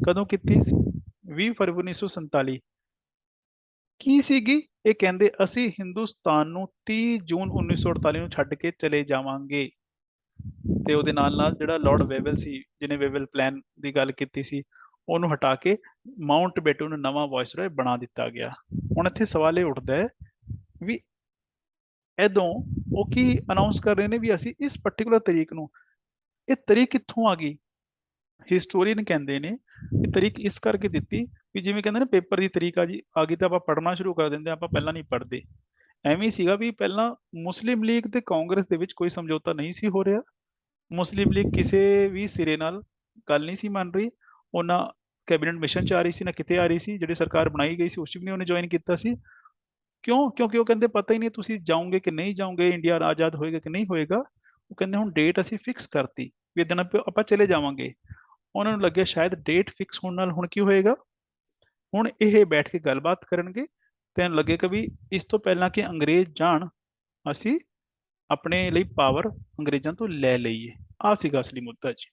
A: ਕਦੋਂ ਕੀਤੀ ਸੀ, 20 ਫਰਵਰੀ 1947। ਕੀ ਸੀਗੀ, ਇਹ ਕਹਿੰਦੇ ਅਸੀਂ ਹਿੰਦੁਸਤਾਨ ਨੂੰ 30 ਜੂਨ 1948 ਨੂੰ ਛੱਡ ਕੇ ਚਲੇ ਜਾਵਾਂਗੇ। ਤੇ ਉਹਦੇ ਨਾਲ ਨਾਲ ਜਿਹੜਾ ਲਾਰਡ ਵੇਵਲ ਸੀ, ਜਿਹਨੇ ਵੇਵਲ ਪਲਾਨ ਦੀ ਗੱਲ ਕੀਤੀ ਸੀ, ਉਹਨੂੰ ਹਟਾ ਕੇ ਮਾਊਂਟ ਬੈਟਨ ਨੂੰ ਨਵਾਂ ਵਾਇਸਰਾਏ ਬਣਾ ਦਿੱਤਾ ਗਿਆ। ਹੁਣ ਇੱਥੇ ਸਵਾਲ ਇਹ ਉੱਠਦਾ ਹੈ ਵੀ ਇਦੋਂ ਉਹ ਕੀ ਅਨਾਉਂਸ ਕਰ ਰਹੇ ਨੇ ਵੀ ਅਸੀਂ ਇਸ ਪਾਰਟਿਕੂਲਰ ਤਰੀਕ ਨੂੰ, ਇਹ ਤਰੀਕ ਕਿੱਥੋਂ ਆ ਗਈ। ਹਿਸਟੋਰੀਅਨ ਕਹਿੰਦੇ ਨੇ ਇਹ ਤਰੀਕ ਇਸ ਕਰਕੇ ਦਿੱਤੀ ਵੀ ਜਿਵੇਂ ਕਹਿੰਦੇ ਨੇ ਪੇਪਰ ਦੀ ਤਰੀਕ ਆ ਗਈ ਤਾਂ ਆਪਾਂ ਪੜ੍ਹਨਾ ਸ਼ੁਰੂ ਕਰ ਦਿੰਦੇ, ਆਪਾਂ ਪਹਿਲਾਂ ਨਹੀਂ ਪੜ੍ਹਦੇ। ਐਵੇਂ ਸੀਗਾ ਵੀ ਪਹਿਲਾਂ ਮੁਸਲਿਮ ਲੀਗ ਤੇ ਕਾਂਗਰਸ ਦੇ ਵਿੱਚ ਕੋਈ ਸਮਝੌਤਾ ਨਹੀਂ ਸੀ ਹੋ ਰਿਹਾ। ਮੁਸਲਿਮ ਲੀਗ ਕਿਸੇ ਵੀ ਸਿਰੇ ਨਾਲ ਗੱਲ ਨਹੀਂ ਸੀ ਮੰਨ ਰਹੀ, ਉਹਨਾਂ ਕੈਬਨਿਟ ਮਿਸ਼ਨ 'ਚ ਆ ਰਹੀ ਸੀ ਨਾ ਕਿਤੇ ਆ ਰਹੀ ਸੀ, ਜਿਹੜੀ ਸਰਕਾਰ ਬਣਾਈ ਗਈ ਸੀ ਉਸ 'ਚ ਵੀ ਨਹੀਂ ਉਹਨੇ ਜੁਆਇਨ ਕੀਤਾ ਸੀ। ਕਿਉਂ, ਕਿਉਂਕਿ ਉਹ ਕਹਿੰਦੇ ਪਤਾ ਹੀ ਨਹੀਂ ਤੁਸੀਂ ਜਾਓਗੇ ਕਿ ਨਹੀਂ ਜਾਓਗੇ, ਇੰਡੀਆ ਆਜ਼ਾਦ ਹੋਏਗਾ ਕਿ ਨਹੀਂ ਹੋਏਗਾ। ਉਹ ਕਹਿੰਦੇ ਹੁਣ ਡੇਟ ਅਸੀਂ ਫਿਕਸ ਕਰਤੀ ਵੀ ਦਿਨ ਆਪਾਂ ਚਲੇ ਜਾਵਾਂਗੇ। ਉਹਨਾਂ ਨੂੰ ਲੱਗਿਆ ਸ਼ਾਇਦ ਡੇਟ ਫਿਕਸ ਹੋਣ ਨਾਲ ਹੁਣ ਕੀ ਹੋਏਗਾ, ਹੁਣ ਇਹ ਬੈਠ ਕੇ ਗੱਲਬਾਤ ਕਰਨਗੇ ਤੇ ਇਹਨੂੰ ਲੱਗੇਗਾ ਵੀ ਇਸ ਤੋਂ ਪਹਿਲਾਂ ਕਿ ਅੰਗਰੇਜ਼ ਜਾਣ ਅਸੀਂ ਆਪਣੇ ਲਈ ਪਾਵਰ ਅੰਗਰੇਜ਼ਾਂ ਤੋਂ ਲੈ ਲਈਏ। ਆਹ ਸੀਗਾ ਅਸਲੀ ਮੁੱਦਾ ਜੀ।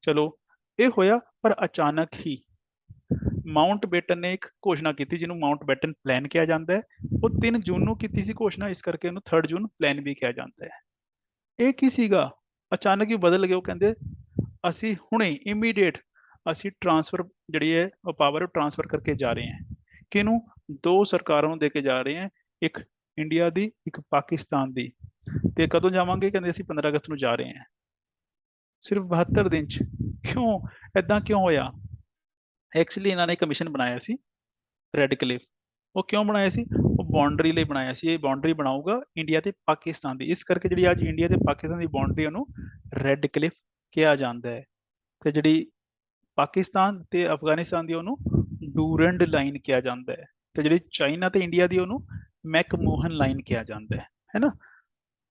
A: ਚਲੋ ਇਹ ਹੋਇਆ, ਪਰ ਅਚਾਨਕ ਹੀ ਮਾਊਂਟ ਬੈਟਨ ਨੇ ਇੱਕ ਘੋਸ਼ਣਾ ਕੀਤੀ ਜਿਹਨੂੰ ਮਾਊਂਟ ਬੈਟਨ ਪਲਾਨ ਕਿਹਾ ਜਾਂਦਾ ਹੈ। ਉਹ 3 ਜੂਨ ਨੂੰ ਕੀਤੀ ਸੀ ਘੋਸ਼ਣਾ, ਇਸ ਕਰਕੇ ਉਹਨੂੰ 3 ਜੂਨ ਪਲਾਨ ਵੀ ਕਿਹਾ ਜਾਂਦਾ ਹੈ। ਇਹ ਕੀ ਸੀਗਾ, ਅਚਾਨਕ ਹੀ ਬਦਲ ਗਏ। ਉਹ ਕਹਿੰਦੇ ਅਸੀਂ ਹੁਣੇ ਇਮੀਡੀਏਟ ਅਸੀਂ ਟ੍ਰਾਂਸਫਰ ਜਿਹੜੀ ਹੈ ਉਹ ਪਾਵਰ ਟ੍ਰਾਂਸਫਰ ਕਰਕੇ ਜਾ ਰਹੇ ਹਾਂ। ਕਿਹਨੂੰ, 2 ਸਰਕਾਰਾਂ ਨੂੰ ਦੇ ਕੇ ਜਾ ਰਹੇ ਹਾਂ, ਇੱਕ ਇੰਡੀਆ ਦੀ, ਇੱਕ ਪਾਕਿਸਤਾਨ ਦੀ। ਤੇ ਕਦੋਂ ਜਾਵਾਂਗੇ, ਕਹਿੰਦੇ ਅਸੀਂ 15 ਅਗਸਤ ਨੂੰ ਜਾ ਰਹੇ ਹਾਂ, ਸਿਰਫ 72 ਦਿਨ ਚ। ਕਿਉਂ ਏਦਾਂ ਕਿਉਂ ਹੋਇਆ, ਐਕਚੁਅਲੀ ਇਹਨਾਂ ਨੇ ਕਮਿਸ਼ਨ ਬਣਾਇਆ ਸੀ ਰੈੱਡ ਕਲਿਫ। ਉਹ ਕਿਉਂ ਬਣਾਇਆ ਸੀ, ਉਹ ਬਾਉਂਡਰੀ ਲਈ ਬਣਾਇਆ ਸੀ। ਇਹ ਬਾਉਂਡਰੀ ਬਣਾਊਗਾ ਇੰਡੀਆ ਤੇ ਪਾਕਿਸਤਾਨ ਦੀ, ਇਸ ਕਰਕੇ ਜਿਹੜੀ ਅੱਜ ਇੰਡੀਆ ਤੇ ਪਾਕਿਸਤਾਨ ਦੀ ਬਾਉਂਡਰੀ ਉਹਨੂੰ ਰੈੱਡ ਕਲਿਫ ਕਿਹਾ ਜਾਂਦਾ ਹੈ। ਤੇ ਜਿਹੜੀ ਪਾਕਿਸਤਾਨ ਤੇ ਅਫਗਾਨਿਸਤਾਨ ਦੀ ਉਹਨੂੰ ਡੂਰੈਂਡ ਲਾਈਨ ਕਿਹਾ ਜਾਂਦਾ ਹੈ। ਤੇ ਜਿਹੜੀ ਚਾਈਨਾ ਤੇ ਇੰਡੀਆ ਦੀ ਉਹਨੂੰ ਮੈਕਮੋਹਨ ਲਾਈਨ ਕਿਹਾ ਜਾਂਦਾ ਹੈ ਨਾ।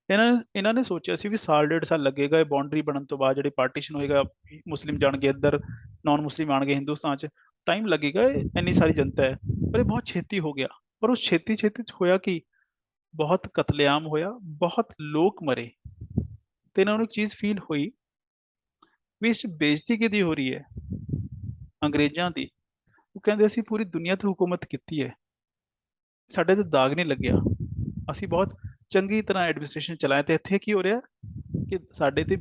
A: ਇਹਨਾਂ ਨੇ ਸੋਚਿਆ ਸੀ ਵੀ ਸਾਲ 1.5 ਸਾਲ ਲੱਗੇਗਾ ਇਹ ਬਾਉਂਡਰੀ ਬਣਨ ਤੋਂ ਬਾਅਦ, ਜਿਹੜੀ ਪਾਰਟੀਸ਼ਨ ਹੋਏਗਾ, ਮੁਸਲਿਮ ਜਾਣਗੇ ਇੱਧਰ, ਨਾਨ ਮੁਸਲਿਮ ਆਣਗੇ ਹਿੰਦੁਸਤਾਨ 'ਚ, ਟਾਈਮ ਲੱਗੇਗਾ, ਇੰਨੀ ਸਾਰੀ ਜਨਤਾ ਹੈ। ਪਰ ਇਹ ਬਹੁਤ ਛੇਤੀ ਹੋ ਗਿਆ। ਪਰ ਉਸ ਛੇਤੀ 'ਚ ਹੋਇਆ ਕੀ, ਬਹੁਤ ਕਤਲੇਆਮ ਹੋਇਆ, ਬਹੁਤ ਲੋਕ ਮਰੇ। ਤੇ ਇਹਨਾਂ ਨੂੰ ਇੱਕ ਚੀਜ਼ ਫੀਲ ਹੋਈ ਵੀ ਇਸ 'ਚ ਬੇਇੱਜ਼ਤੀ ਕਿਹਦੀ ਹੋ ਰਹੀ ਹੈ, ਅੰਗਰੇਜ਼ਾਂ ਦੀ। ਉਹ ਕਹਿੰਦੇ ਅਸੀਂ ਪੂਰੀ ਦੁਨੀਆ ਤੇ ਹੁਕੂਮਤ ਕੀਤੀ ਹੈ, ਸਾਡੇ ਤੇ ਦਾਗ ਨਹੀਂ ਲੱਗਿਆ, ਅਸੀਂ ਬਹੁਤ ਚੰਗੀ ਤਰ੍ਹਾਂ ਐਡਮਿਨਿਸਟ੍ਰੇਸ਼ਨ ਚਲਾਇਆ, ਤੇ ਇੱਥੇ ਕੀ ਹੋ ਰਿਹਾ ਕਿ ਸਾਡੇ ਤੇ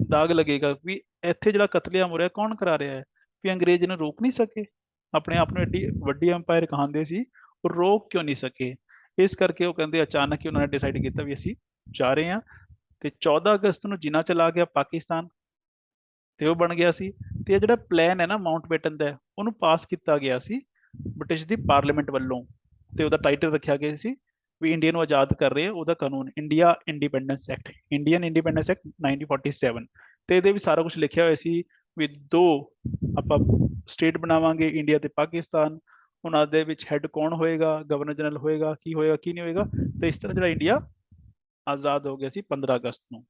A: ਦਾਗ ਲੱਗੇਗਾ। ਵੀ ਇੱਥੇ ਜਿਹੜਾ ਕਤਲੇਆਮ ਹੋ ਰਿਹਾ ਕੌਣ ਕਰਾ ਰਿਹਾ ਹੈ, ਵੀ ਅੰਗਰੇਜ਼ ਨੂੰ ਰੋਕ ਨਹੀਂ ਸਕੇ, ਆਪਣੇ ਆਪ ਨੂੰ ਐਡੀ ਵੱਡੀ ਅੰਪਾਇਰ ਕਹਾਉਂਦੇ ਸੀ, ਉਹ ਰੋਕ ਕਿਉਂ ਨਹੀਂ ਸਕੇ। ਇਸ ਕਰਕੇ ਉਹ ਕਹਿੰਦੇ ਅਚਾਨਕ ਹੀ ਉਹਨਾਂ ਨੇ ਡਿਸਾਈਡ ਕੀਤਾ ਵੀ ਅਸੀਂ ਜਾ ਰਹੇ ਹਾਂ। ਤੇ 14 ਅਗਸਤ ਨੂੰ ਜਿੰਨਾ ਚਲਾ ਗਿਆ ਪਾਕਿਸਤਾਨ, ਤੇ ਉਹ ਬਣ ਗਿਆ ਸੀ। ਤੇ ਇਹ ਜਿਹੜਾ ਪਲਾਨ ਹੈ ਨਾ ਮਾਊਂਟ ਬੈਟਨ ਦਾ, ਉਹਨੂੰ ਪਾਸ ਕੀਤਾ ਗਿਆ ਸੀ ਬ੍ਰਿਟਿਸ਼ ਦੀ ਪਾਰਲੀਮੈਂਟ ਵੱਲੋਂ। ਤੇ ਉਹਦਾ ਟਾਈਟਲ ਰੱਖਿਆ ਗਿਆ ਸੀ ਵੀ ਇੰਡੀਆ ਨੂੰ ਆਜ਼ਾਦ ਕਰ ਰਹੇ ਆ, ਉਹਦਾ ਕਾਨੂੰਨ India independence act, Indian independence act 1947। ਤੇ ਇਹਦੇ ਵਿੱਚ ਸਾਰਾ ਕੁਝ ਲਿਖਿਆ ਹੋਇਆ ਸੀ ਵੀ 2 ਆਪਾਂ ਸਟੇਟ ਬਣਾਵਾਂਗੇ, ਇੰਡੀਆ ਤੇ ਪਾਕਿਸਤਾਨ। ਉਹਨਾਂ ਦੇ ਵਿੱਚ ਹੈੱਡ ਕੌਣ ਹੋਏਗਾ, ਗਵਰਨਰ ਜਨਰਲ ਹੋਏਗਾ, ਕੀ ਹੋਏਗਾ ਕੀ ਨਹੀਂ ਹੋਏਗਾ। ਤੇ ਇਸ ਤਰ੍ਹਾਂ ਜਿਹੜਾ ਇੰਡੀਆ ਆਜ਼ਾਦ ਹੋ ਗਿਆ ਸੀ 15 ਅਗਸਤ ਨੂੰ।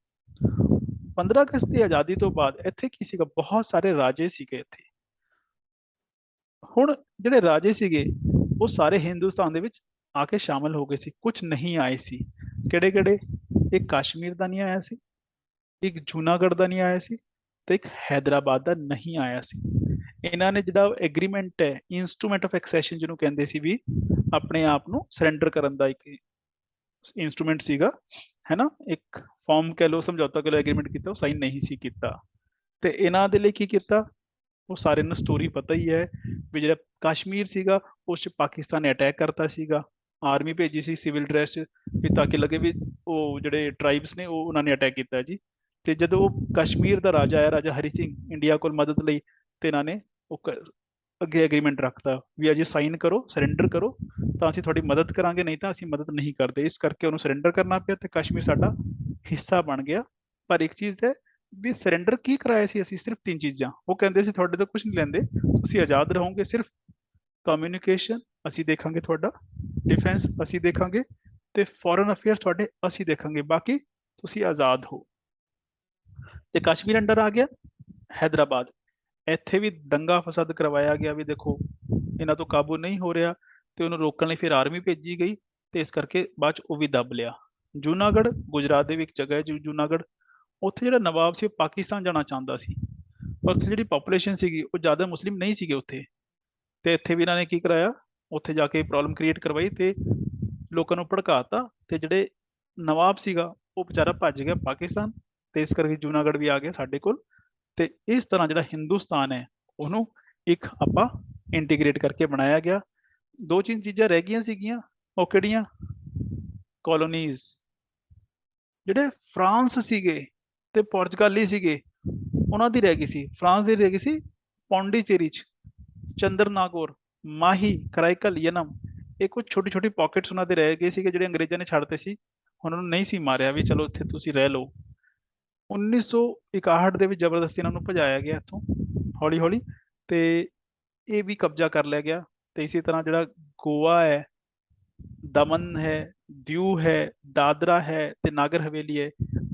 A: 15 ਅਗਸਤ ਦੀ ਆਜ਼ਾਦੀ ਤੋਂ ਬਾਅਦ ਇੱਥੇ ਕੀ ਸੀਗਾ, ਬਹੁਤ ਸਾਰੇ ਰਾਜੇ ਸੀਗੇ ਇੱਥੇ। ਹੁਣ ਜਿਹੜੇ ਰਾਜੇ ਸੀਗੇ ਉਹ ਸਾਰੇ ਹਿੰਦੁਸਤਾਨ ਦੇ ਵਿੱਚ ਆ ਕੇ ਸ਼ਾਮਲ ਹੋ ਗਏ ਸੀ, ਕੁਝ ਨਹੀਂ ਆਏ ਸੀ। ਕਿਹੜੇ ਕਿਹੜੇ? ਇੱਕ ਕਸ਼ਮੀਰ ਦਾ ਨਹੀਂ ਆਇਆ ਸੀ, ਇੱਕ ਜੂਨਾਗੜ੍ਹ ਦਾ ਨਹੀਂ ਆਇਆ ਸੀ, ਤੇ ਇੱਕ ਹੈਦਰਾਬਾਦ ਦਾ ਨਹੀਂ ਆਇਆ ਸੀ। ਇਹਨਾਂ ਨੇ ਜਿਹੜਾ ਐਗਰੀਮੈਂਟ ਹੈ, ਇੰਸਟਰੂਮੈਂਟ ਆਫ ਐਕਸੈਸ਼ਨ ਜਿਹਨੂੰ ਕਹਿੰਦੇ ਸੀ, ਵੀ ਆਪਣੇ ਆਪ ਨੂੰ ਸਰੈਂਡਰ ਕਰਨ ਦਾ ਇੱਕ ਇੰਸਟਰੂਮੈਂਟ ਸੀਗਾ, ਹੈ ਨਾ, ਇੱਕ ਫਾਰਮ ਕਹਿ ਲਓ, ਸਮਝੌਤਾ ਕਹਿ ਲਓ, ਐਗਰੀਮੈਂਟ ਕੀਤਾ, ਉਹ ਸਾਈਨ ਨਹੀਂ ਸੀ ਕੀਤਾ। ਤੇ ਇਹਨਾਂ ਦੇ ਲਈ ਕੀ ਕੀਤਾ, ਉਹ ਸਾਰਿਆਂ ਨੂੰ ਸਟੋਰੀ ਪਤਾ ਹੀ ਹੈ ਵੀ ਜਿਹੜਾ ਕਸ਼ਮੀਰ ਸੀਗਾ ਉਸ 'ਚ ਪਾਕਿਸਤਾਨ ਨੇ ਅਟੈਕ ਕਰਤਾ ਸੀਗਾ, ਆਰਮੀ ਭੇਜੀ ਸੀ ਸਿਵਲ ਡਰੈਸ 'ਚ, ਵੀ ਤਾਂ ਕਿ ਲੱਗੇ ਵੀ ਉਹ ਜਿਹੜੇ ਟਰਾਈਬਸ ਨੇ ਉਹ ਉਹਨਾਂ ਨੇ ਅਟੈਕ ਕੀਤਾ ਜੀ। ਤੇ ਜਦੋਂ ਉਹ ਕਸ਼ਮੀਰ ਦਾ ਰਾਜਾ ਆਇਆ, ਰਾਜਾ ਹਰੀ ਸਿੰਘ, ਇੰਡੀਆ ਕੋਲ ਮਦਦ ਲਈ, ਤੇ ਇਹਨਾਂ ਨੇ ਉਹ ਅੱਗੇ ਐਗਰੀਮੈਂਟ ਰੱਖਤਾ ਵੀ ਅਜੇ ਸਾਈਨ ਕਰੋ, ਸਰੈਂਡਰ ਕਰੋ, ਤਾਂ ਅਸੀਂ ਤੁਹਾਡੀ ਮਦਦ ਕਰਾਂਗੇ, ਨਹੀਂ ਤਾਂ ਅਸੀਂ ਮਦਦ ਨਹੀਂ ਕਰਦੇ। ਇਸ ਕਰਕੇ ਉਹਨੂੰ ਸਰੈਂਡਰ ਕਰਨਾ ਪਿਆ ਤੇ ਕਸ਼ਮੀਰ ਸਾਡਾ ਹਿੱਸਾ ਬਣ ਗਿਆ। ਪਰ ਇੱਕ ਚੀਜ਼ ਹੈ ਵੀ ਸਰੈਂਡਰ ਕੀ ਕਰਾਇਆ ਸੀ ਅਸੀਂ, ਸਿਰਫ 3 ਚੀਜ਼ਾਂ। ਉਹ ਕਹਿੰਦੇ ਸੀ ਤੁਹਾਡੇ ਤੋਂ ਕੁਝ ਨਹੀਂ ਲੈਂਦੇ, ਤੁਸੀਂ ਆਜ਼ਾਦ ਰਹੋਗੇ, ਸਿਰਫ ਕਮਿਊਨੀਕੇਸ਼ਨ ਅਸੀਂ ਦੇਖਾਂਗੇ, ਤੁਹਾਡਾ ਡਿਫੈਂਸ ਅਸੀਂ ਦੇਖਾਂਗੇ, ਤੇ ਫੋਰਨ ਅਫੇਅਰਸ ਤੁਹਾਡੇ ਅਸੀਂ ਦੇਖਾਂਗੇ, ਬਾਕੀ ਤੁਸੀਂ ਆਜ਼ਾਦ ਹੋ। ਤੇ ਕਸ਼ਮੀਰ ਅੰਡਰ ਆ ਗਿਆ ਹੈਦਰਾਬਾਦ। ਇੱਥੇ ਵੀ ਦੰਗਾ ਫਸਾਦ ਕਰਵਾਇਆ ਗਿਆ ਵੀ ਦੇਖੋ ਇਹਨਾਂ ਤੋਂ ਕਾਬੂ ਨਹੀਂ ਹੋ ਰਿਹਾ, ਤੇ ਉਹਨੂੰ ਰੋਕਣ ਲਈ ਫਿਰ ਆਰਮੀ ਭੇਜੀ ਗਈ, ਤੇ ਇਸ ਕਰਕੇ ਬਾਅਦ ਚ ਉਹ ਵੀ ਦੱਬ ਲਿਆ। ਜੂਨਾਗੜ੍ਹ ਗੁਜਰਾਤ ਦੇ ਵਿੱਚ ਜਗ੍ਹਾ ਹੈ ਜੂਨਾਗੜ੍ਹ, ਉੱਥੇ ਜਿਹੜਾ ਨਵਾਬ ਸੀ ਉਹ ਪਾਕਿਸਤਾਨ ਜਾਣਾ ਚਾਹੁੰਦਾ ਸੀ, ਪਰ ਉੱਥੇ ਜਿਹੜੀ ਪਾਪੂਲੇਸ਼ਨ ਸੀਗੀ ਉਹ ਜ਼ਿਆਦਾ ਮੁਸਲਿਮ ਨਹੀਂ ਸੀਗੇ ਉੱਥੇ। ਤੇ ਇੱਥੇ ਵੀ ਇਹਨਾਂ ਨੇ ਕੀ ਕਰਾਇਆ, ਉੱਥੇ ਜਾ ਕੇ ਪ੍ਰੋਬਲਮ ਕ੍ਰੀਏਟ ਕਰਵਾਈ ਤੇ ਲੋਕਾਂ ਨੂੰ ਭੜਕਾਤਾ, ਤੇ ਜਿਹੜੇ ਨਵਾਬ ਸੀਗਾ ਉਹ ਵਿਚਾਰਾ ਭੱਜ ਗਿਆ ਪਾਕਿਸਤਾਨ, ਤੇ ਇਸ ਕਰਕੇ ਜੂਨਾਗੜ੍ਹ ਵੀ ਆ ਗਿਆ ਸਾਡੇ ਕੋਲ। ਤੇ ਇਸ ਤਰ੍ਹਾਂ ਜਿਹੜਾ ਹਿੰਦੁਸਤਾਨ ਹੈ ਉਹਨੂੰ ਇੱਕ ਆਪਾਂ ਇੰਟੀਗ੍ਰੇਟ ਕਰਕੇ ਬਣਾਇਆ ਗਿਆ। 2-3 ਚੀਜ਼ਾਂ ਰਹਿ ਗਈਆਂ ਸੀਗੀਆਂ, ਉਹ ਕਿਹੜੀਆਂ? ਕਲੋਨੀਜ਼। ਜਿਹੜੇ ਫਰਾਂਸ ਸੀਗੇ ਤੇ ਪੁਰਤਗਾਲੀ ਸੀਗੇ ਉਹਨਾਂ ਦੀ ਰਹਿ ਗਈ ਸੀ, ਫਰਾਂਸ ਦੀ ਰਹਿ ਗਈ ਸੀ ਪੌਂਡੀਚੇਰੀ ਚ, ਚੰਦਰਨਾਗੌਰ, ਮਾਹੀ, ਕਰਾਈਕਲ, ਯਨਮ, ਇਹ ਕੁਝ ਛੋਟੀ ਛੋਟੀ ਪਾਕਟਸ ਉਹਨਾਂ ਦੇ ਰਹਿ ਗਏ ਸੀਗੇ ਜਿਹੜੇ ਅੰਗਰੇਜ਼ਾਂ ਨੇ ਛੱਡਤੇ ਸੀ। ਉਹਨਾਂ ਨੂੰ ਨਹੀਂ ਸੀ ਮਾਰਿਆ ਵੀ ਚਲੋ ਇੱਥੇ ਤੁਸੀਂ ਰਹਿ ਲਓ। 1961 ਦੇ ਵਿੱਚ ਜ਼ਬਰਦਸਤੀ ਇਹਨਾਂ ਨੂੰ ਭਜਾਇਆ ਗਿਆ ਇੱਥੋਂ ਹੌਲੀ ਹੌਲੀ, ਤੇ ਇਹ ਵੀ ਕਬਜ਼ਾ ਕਰ ਲਿਆ ਗਿਆ। ਤੇ ਇਸੇ ਤਰ੍ਹਾਂ ਜਿਹੜਾ ਗੋਆ ਹੈ, ਦਮਨ ਹੈ, ਦਿਊ ਹੈ, ਦਾਦਰਾ ਹੈ ਤੇ ਨਾਗਰ ਹਵੇਲੀ ਹੈ,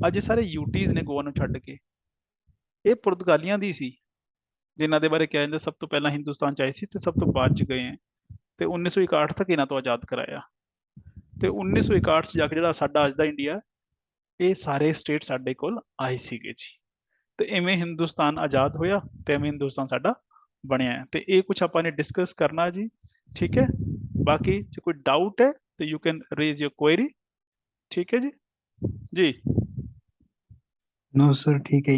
A: ਅੱਜ ਇਹ ਸਾਰੇ ਯੂਟੀਜ਼ ਨੇ ਗੋਆ ਨੂੰ ਛੱਡ ਕੇ। ਇਹ ਪੁਰਤਗਾਲੀਆਂ ਦੀ ਸੀ ਜਿਨ੍ਹਾਂ ਦੇ ਬਾਰੇ ਕਿਹਾ ਜਾਂਦਾ ਸਭ ਤੋਂ ਪਹਿਲਾਂ ਹਿੰਦੁਸਤਾਨ ਚ ਆਏ ਸੀ ਤੇ ਸਭ ਤੋਂ ਬਾਅਦ ਚ ਗਏ ਹੈ। ਤੇ 1961 ਤੱਕ ਇਹਨਾਂ ਤੋਂ ਆਜ਼ਾਦ ਕਰਾਇਆ। ਤੇ 1961 ਚ ਜਾ ਕੇ ਜਿਹੜਾ ਸਾਡਾ ਅੱਜ ਦਾ ਇੰਡੀਆ, ਇਹ ਸਾਰੇ ਸਟੇਟ ਸਾਡੇ ਕੋਲ ਆਏ ਸੀਗੇ ਜੀ। ਤੇ ਇਵੇਂ ਹਿੰਦੁਸਤਾਨ ਆਜ਼ਾਦ ਹੋਇਆ ਤੇ ਇਵੇਂ ਹਿੰਦੁਸਤਾਨ ਸਾਡਾ ਬਣਿਆ ਹੈ। ਤੇ ਇਹ ਕੁਝ ਆਪਾਂ ਨੇ ਡਿਸਕਸ ਕਰਨਾ ਜੀ, ਠੀਕ ਹੈ। ਬਾਕੀ ਜੇ ਕੋਈ ਡਾਊਟ ਹੈ ਤੇ you can raise your query, ਠੀਕ ਹੈ ਜੀ। ਜੀ
B: नो सर, ठीक है।